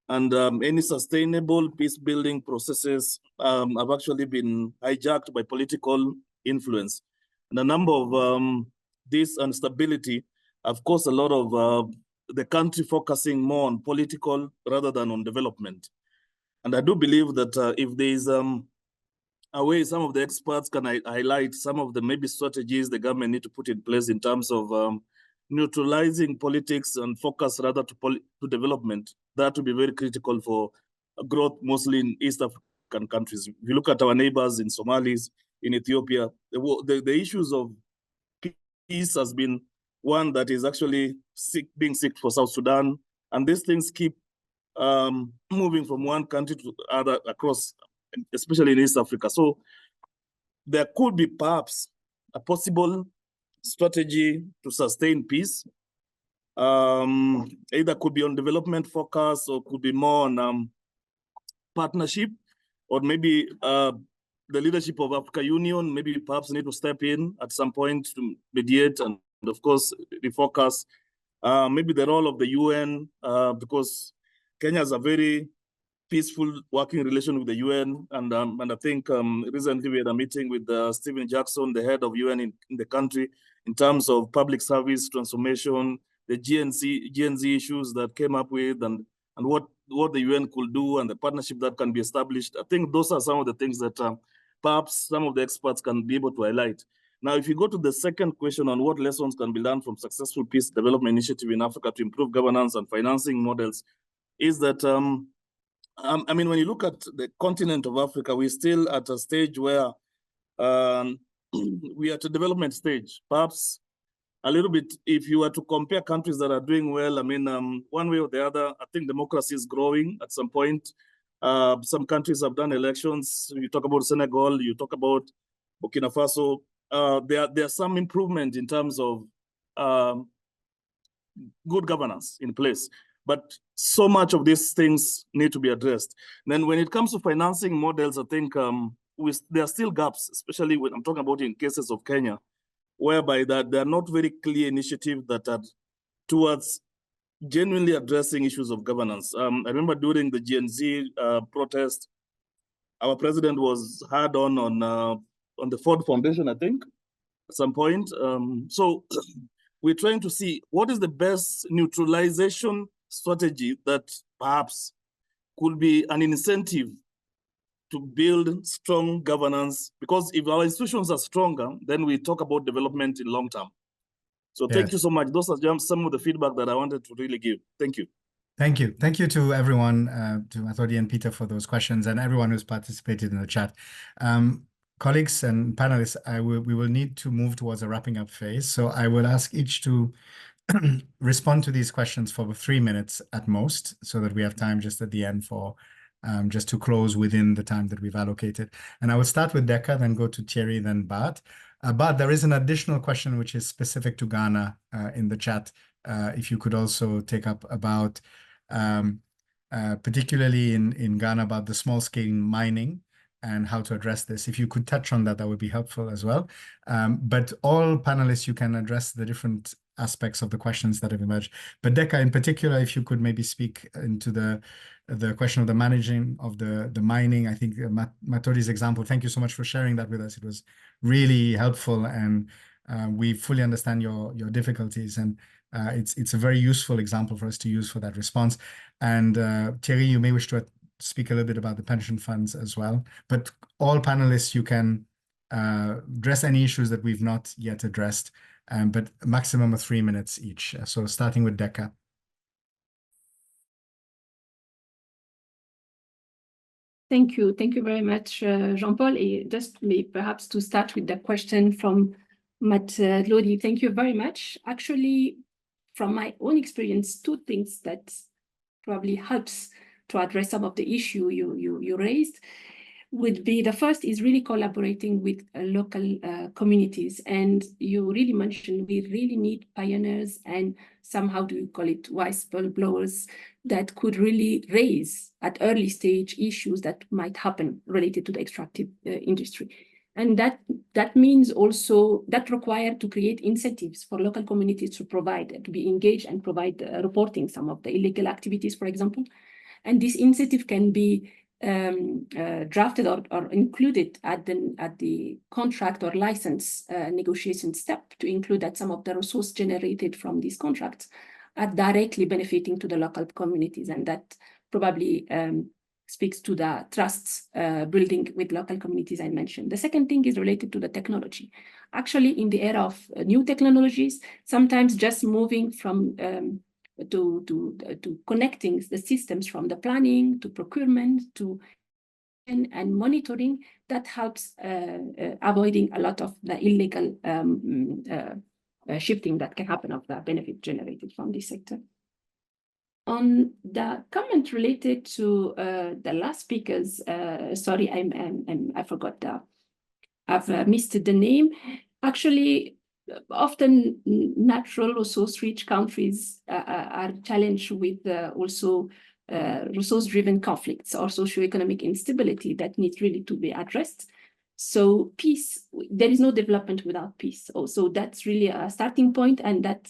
And any sustainable peace-building processes have actually been hijacked by political influence. And a number of this instability have caused a lot of the country focusing more on political rather than on development. And I do believe that if there is a way some of the experts can highlight some of the maybe strategies the government need to put in place in terms of neutralizing politics and focus rather to development, that would be very critical for growth, mostly in East African countries. If you look at our neighbors in Somalis, in Ethiopia, the issues of peace has been one that is actually being seeked for South Sudan. And these things keep moving from one country to other across, especially in East Africa. So there could be perhaps a possible strategy to sustain peace. Either could be on development focus or could be more on partnership, or maybe the leadership of Africa Union maybe perhaps need to step in at some point to mediate and of course refocus. Maybe the role of the UN, because Kenya has a very peaceful working relation with the UN, and I think recently we had a meeting with Stephen Jackson, the head of UN in the country, in terms of public service transformation, the GNZ issues that came up with, and what the UN could do, and the partnership that can be established. I think those are some of the things that perhaps some of the experts can be able to highlight. Now, if you go to the second question on what lessons can be learned from successful peace development initiative in Africa to improve governance and financing models, is that I mean, when you look at the continent of Africa, we're still at a stage where we are at a development stage. Perhaps a little bit, if you were to compare countries that are doing well, I mean, one way or the other, I think democracy is growing at some point. Some countries have done elections. You talk about Senegal, you talk about Burkina Faso. There's some improvement in terms of good governance in place. But so much of these things need to be addressed. Then when it comes to financing models, I think there are still gaps, especially when I'm talking about in cases of Kenya, whereby that there are not very clear initiatives that are towards genuinely addressing issues of governance. I remember during the GNZ protest, our president was hard on the Ford Foundation, I think, at some point. So we're trying to see what is the best neutralization strategy that perhaps could be an incentive to build strong governance, because if our institutions are stronger, then we talk about development in long term. So thank you so much. Those are some of the feedback that I wanted to really give. Thank you. Thank you. Thank you to everyone, to Mathodi and Peter for those questions, and everyone who's participated in the chat. Colleagues and panelists, we will need to move towards a wrapping up phase. So I will ask each to respond to these questions for 3 minutes at most, so that we have time just at the end for just to close within the time that we've allocated. And I will start with Deka, then go to Thierry, then Bart. Bart, there is an additional question which is specific to Ghana in the chat. If you could also take up about, particularly in Ghana, about the small scale mining and how to address this. If you could touch on that, that would be helpful as well. But all panelists, you can address the different aspects of the questions that have emerged. But Deka, in particular, if you could maybe speak into the question of the managing of the mining. I think Mathodi's example, thank you so much for sharing that with us. It was really helpful, and we fully understand your difficulties, and it's a very useful example for us to use for that response. And Thierry, you may wish to speak a little bit about the pension funds as well. But all panelists, you can address any issues that we've not yet addressed, but a maximum of 3 minutes each. So starting with Deka. Thank you. Thank you very much, Jean-Paul. Just perhaps to start with the question from Mathodi. Thank you very much. Actually, from my own experience, 2 things that probably helps to address some of the issue you raised. would be, the first is really collaborating with local communities. And you really mentioned we really need pioneers and some, how do you call it, whistleblowers that could really raise at early stage issues that might happen related to the extractive industry. And that means also that require to create incentives for local communities to provide, to be engaged and provide reporting some of the illegal activities, for example. And this incentive can be drafted or included at the contract or license negotiation step, to include that some of the resource generated from these contracts are directly benefiting to the local communities, and that probably speaks to the trust building with local communities I mentioned. The second thing is related to the technology. Actually, in the era of new technologies, sometimes just moving from to connecting the systems from the planning to procurement to and monitoring, that helps avoiding a lot of the illegal shifting that can happen of the benefit generated from this sector. On the comment related to the last speakers, sorry, I forgot I've missed the name. Actually, often natural resource-rich countries are challenged with also resource-driven conflicts or socioeconomic instability that needs really to be addressed. So peace, there is no development without peace. Also, that's really a starting point, and that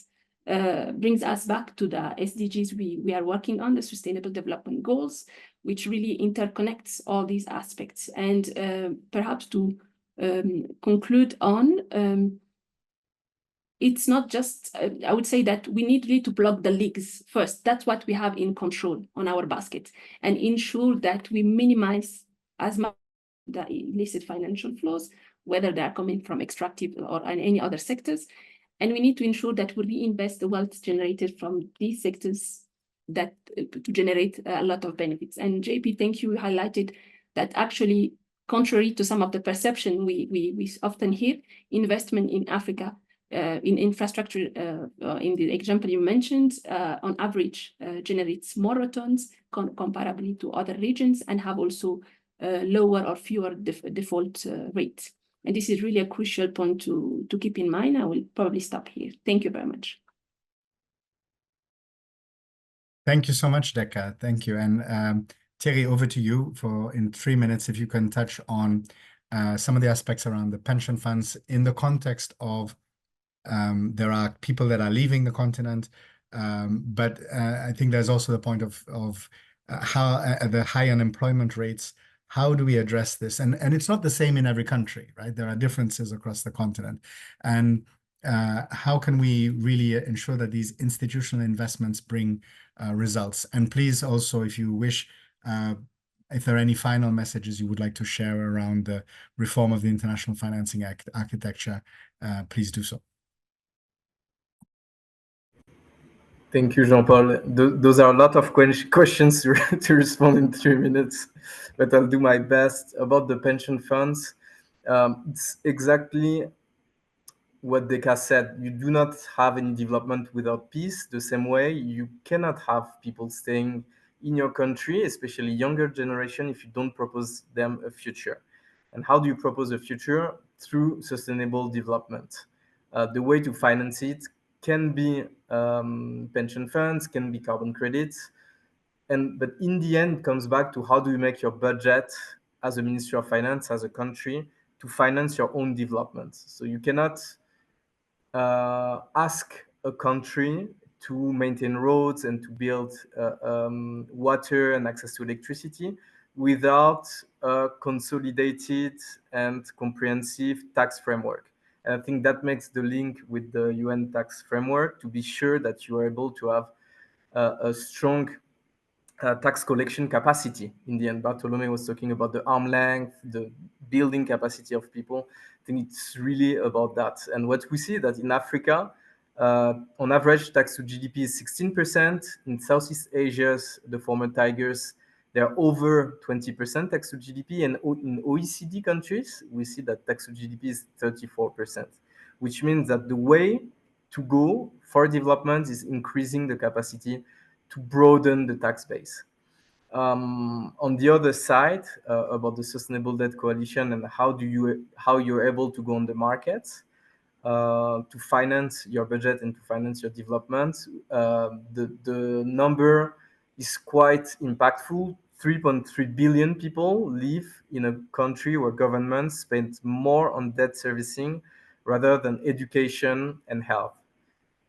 brings us back to the SDGs we are working on, the Sustainable Development Goals, which really interconnects all these aspects. And perhaps to conclude on, it's not just, I would say that we need really to plug the leaks first. That's what we have in control on our basket, and ensure that we minimize as much the illicit financial flows, whether they are coming from extractive or any other sectors. And we need to ensure that we reinvest the wealth generated from these sectors that to generate a lot of benefits. And JP, thank you, highlighted that actually, contrary to some of the perception we often hear, investment in Africa in infrastructure, in the example you mentioned, on average generates more returns comparably to other regions, and have also lower or fewer default rates. And this is really a crucial point to keep in mind. I will probably stop here. Thank you very much. Thank you so much, Decca. Thank you. And Thierry, over to you for in 3 minutes, if you can touch on some of the aspects around the pension funds in the context of there are people that are leaving the continent, but I think there's also the point of how the high unemployment rates. How do we address this? And it's not the same in every country, right? There are differences across the continent. And how can we really ensure that these institutional investments bring results? And please also, if you wish, if there are any final messages you would like to share around the reform of the International Financing Architecture, please do so. Thank you, Jean-Paul. Those are a lot of questions to respond in 3 minutes, but I'll do my best. About the pension funds, it's exactly what Decca said. You do not have any development without peace. The same way, you cannot have people staying in your country, especially younger generation, if you don't propose them a future. And how do you propose a future? Through sustainable development. The way to finance it can be pension funds, can be carbon credits, but in the end, it comes back to how do you make your budget as a Ministry of Finance, as a country, to finance your own development. So you cannot ask a country to maintain roads and to build water and access to electricity without a consolidated and comprehensive tax framework. And I think that makes the link with the UN tax framework, to be sure that you are able to have a strong tax collection capacity. In the end, Bartolome was talking about the arm length, the building capacity of people. I think it's really about that. And what we see that in Africa, on average, tax to GDP is 16%. In Southeast Asia, the former Tigers, they're over 20% tax to GDP. And in OECD countries, we see that tax to GDP is 34%, which means that the way to go for development is increasing the capacity to broaden the tax base. On the other side, about the Sustainable Debt Coalition and how you're able to go on the market to finance your budget and to finance your development, the number is quite impactful. 3.3 billion people live in a country where governments spend more on debt servicing rather than education and health.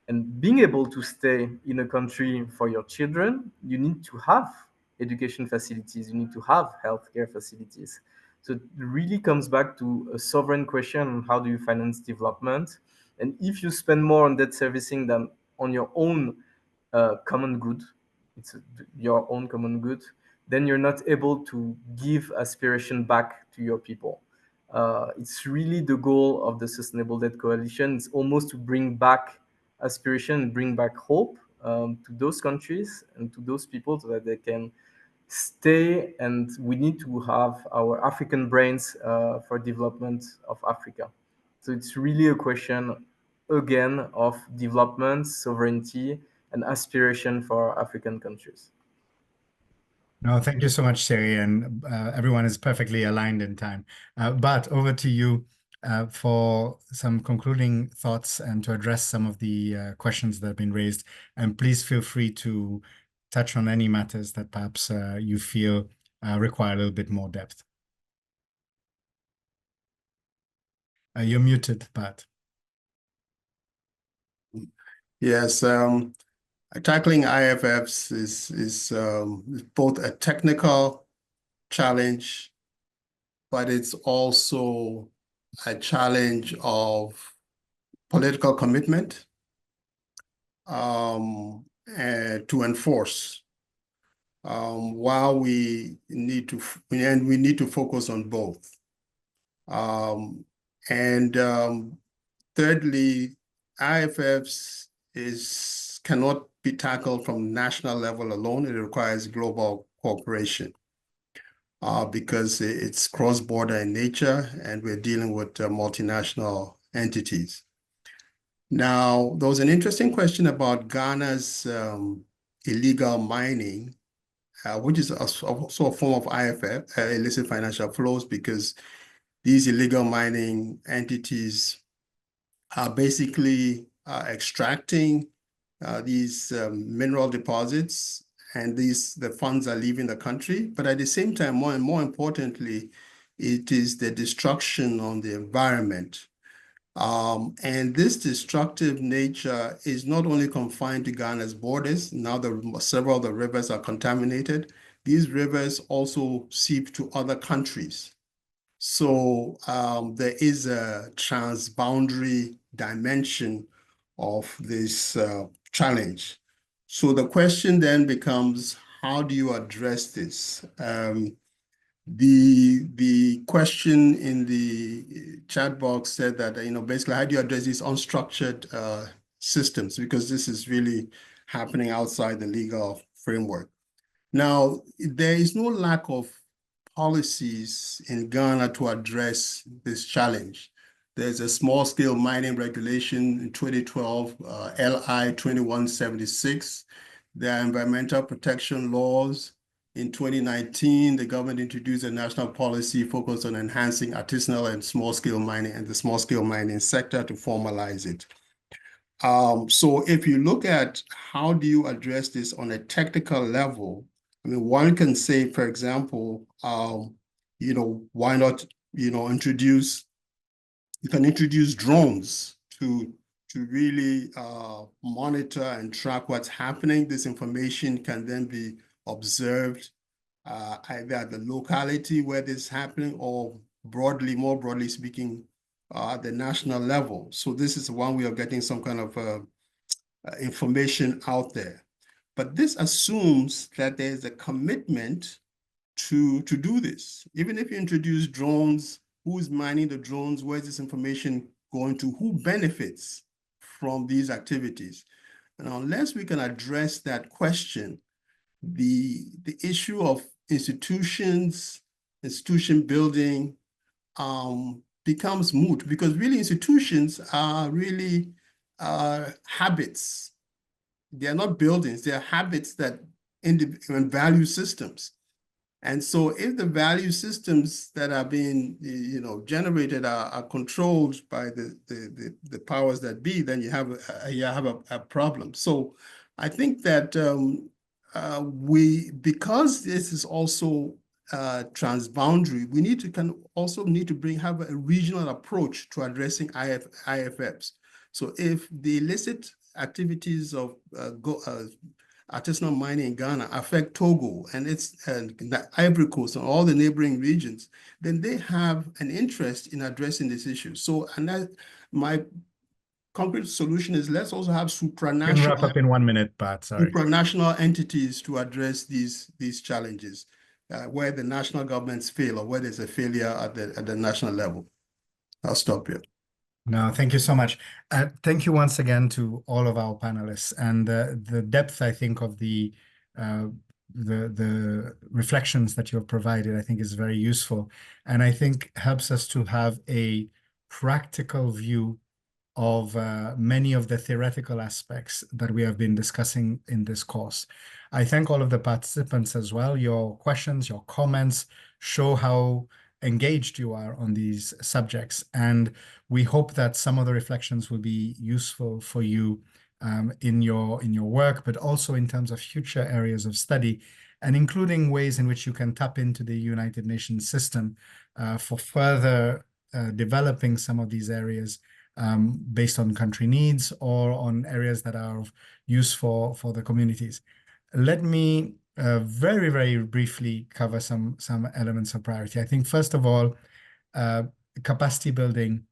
And being able to stay in a country for your children, you need to have education facilities, you need to have healthcare facilities. So it really comes back to a sovereign question on how do you finance development. And if you spend more on debt servicing than on your own common good, it's your own common good, then you're not able to give aspiration back to your people. It's really the goal of the Sustainable Debt Coalition. It's almost to bring back aspiration, bring back hope to those countries and to those people so that they can stay. And we need to have our African brains for development of Africa. So it's really a question, again, of development, sovereignty, and aspiration for African countries. No, thank you so much, Thierry, and everyone is perfectly aligned in time. But over to you for some concluding thoughts and to address some of the questions that have been raised. And please feel free to touch on any matters that perhaps you feel require a little bit more depth. You're muted, Pat. Yes, tackling IFFs is both a technical challenge, but it's also a challenge of political commitment and to enforce. While we need to focus on both. Thirdly, IFFs cannot be tackled from national level alone. It requires global cooperation because it's cross-border in nature and we're dealing with multinational entities. Now, there was an interesting question about Ghana's illegal mining, which is also a form of IFF, illicit financial flows, because these illegal mining entities are basically extracting these mineral deposits, and the funds are leaving the country. But at the same time, more importantly, it is the destruction on the environment. And this destructive nature is not only confined to Ghana's borders. Now several of the rivers are contaminated. These rivers also seep to other countries. So there is a transboundary dimension of this challenge. So the question then becomes, how do you address this? The question in the chat box said that, basically, how do you address these unstructured systems? Because this is really happening outside the legal framework. Now, there is no lack of policies in Ghana to address this challenge. There's a small-scale mining regulation in 2012, LI 2176. There are environmental protection laws. In 2019, the government introduced a national policy focused on enhancing artisanal and small-scale mining and the small-scale mining sector to formalize it. So if you look at how do you address this on a technical level, I mean, one can say, for example, why not, introduce drones to really monitor and track what's happening. This information can then be observed either at the locality where this is happening or more broadly speaking, at the national level. So this is one way of getting some kind of information out there. But this assumes that there's a commitment to do this. Even if you introduce drones, who's mining the drones? Where's this information going to? Who benefits from these activities? And unless we can address that question, the issue of institution building becomes moot, because really institutions are really habits. They are not buildings, they are habits that and value systems. And so if the value systems that are being, generated are controlled by the powers that be, then you have a problem. So I think that because this is also transboundary, we need to have a regional approach to addressing IFFs. So if the illicit activities of artisanal mining in Ghana affect Togo and the Ivory Coast and all the neighboring regions, then they have an interest in addressing this issue. So, my concrete solution is let's also have supranational. You can wrap up in 1 minute, Pat. Sorry. Supranational entities to address these challenges, where the national governments fail or where there's a failure at the national level. I'll stop here. No, thank you so much. Thank you once again to all of our panelists, and the depth, I think, of the reflections that you have provided, I think, is very useful, and I think helps us to have a practical view of many of the theoretical aspects that we have been discussing in this course. I thank all of the participants as well. Your questions, your comments show how engaged you are on these subjects, and we hope that some of the reflections will be useful for you in your work, but also in terms of future areas of study, and including ways in which you can tap into the United Nations system for further developing some of these areas based on country needs or on areas that are of use for the communities. Let me very, very briefly cover some elements of priority. I think, first of all, capacity building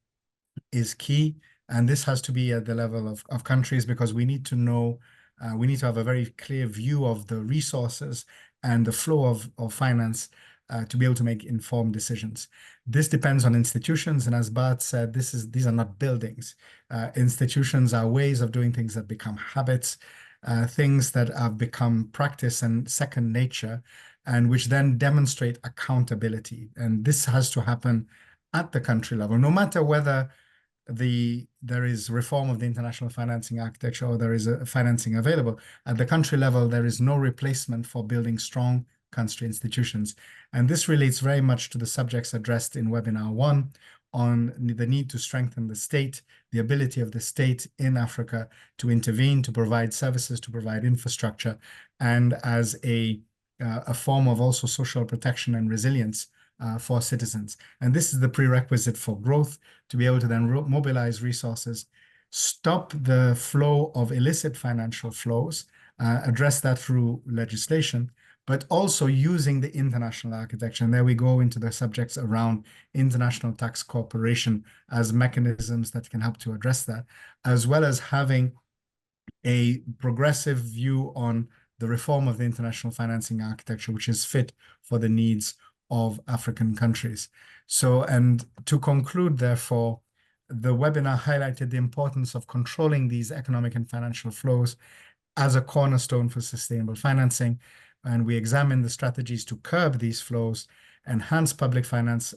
is key, and this has to be at the level of countries, because we need to know, we need to have a very clear view of the resources and the flow of finance to be able to make informed decisions. This depends on institutions, and as Bart said, these are not buildings. Institutions are ways of doing things that become habits, things that have become practice and second nature, and which then demonstrate accountability. And this has to happen at the country level, no matter whether there is reform of the international financing architecture or there is a financing available. At the country level, there is no replacement for building strong country institutions. And this relates very much to the subjects addressed in webinar 1 on the need to strengthen the state, the ability of the state in Africa to intervene, to provide services, to provide infrastructure, and as a form of also social protection and resilience for citizens. And this is the prerequisite for growth, to be able to then mobilize resources, stop the flow of illicit financial flows, address that through legislation, but also using the international architecture. And there we go into the subjects around international tax cooperation as mechanisms that can help to address that, as well as having a progressive view on the reform of the international financing architecture, which is fit for the needs of African countries. So, and to conclude, therefore, the webinar highlighted the importance of controlling these economic and financial flows as a cornerstone for sustainable financing. And we examined the strategies to curb these flows, enhance public finance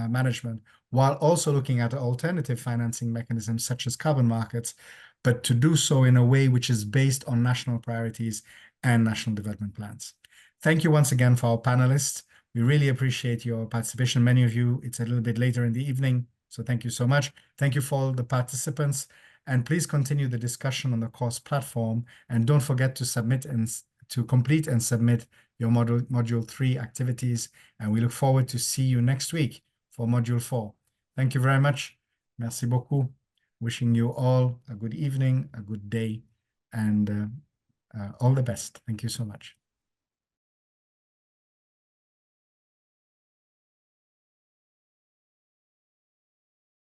management, while also looking at alternative financing mechanisms such as carbon markets, but to do so in a way which is based on national priorities and national development plans. Thank you once again for our panelists. We really appreciate your participation. Many of you, it's a little bit later in the evening, so thank you so much. Thank you for all the participants, and please continue the discussion on the course platform, and don't forget to submit and to complete and submit your module 3 activities, and we look forward to see you next week for module 4. Thank you very much. Merci beaucoup. Wishing you all a good evening, a good day, and all the best. Thank you so much.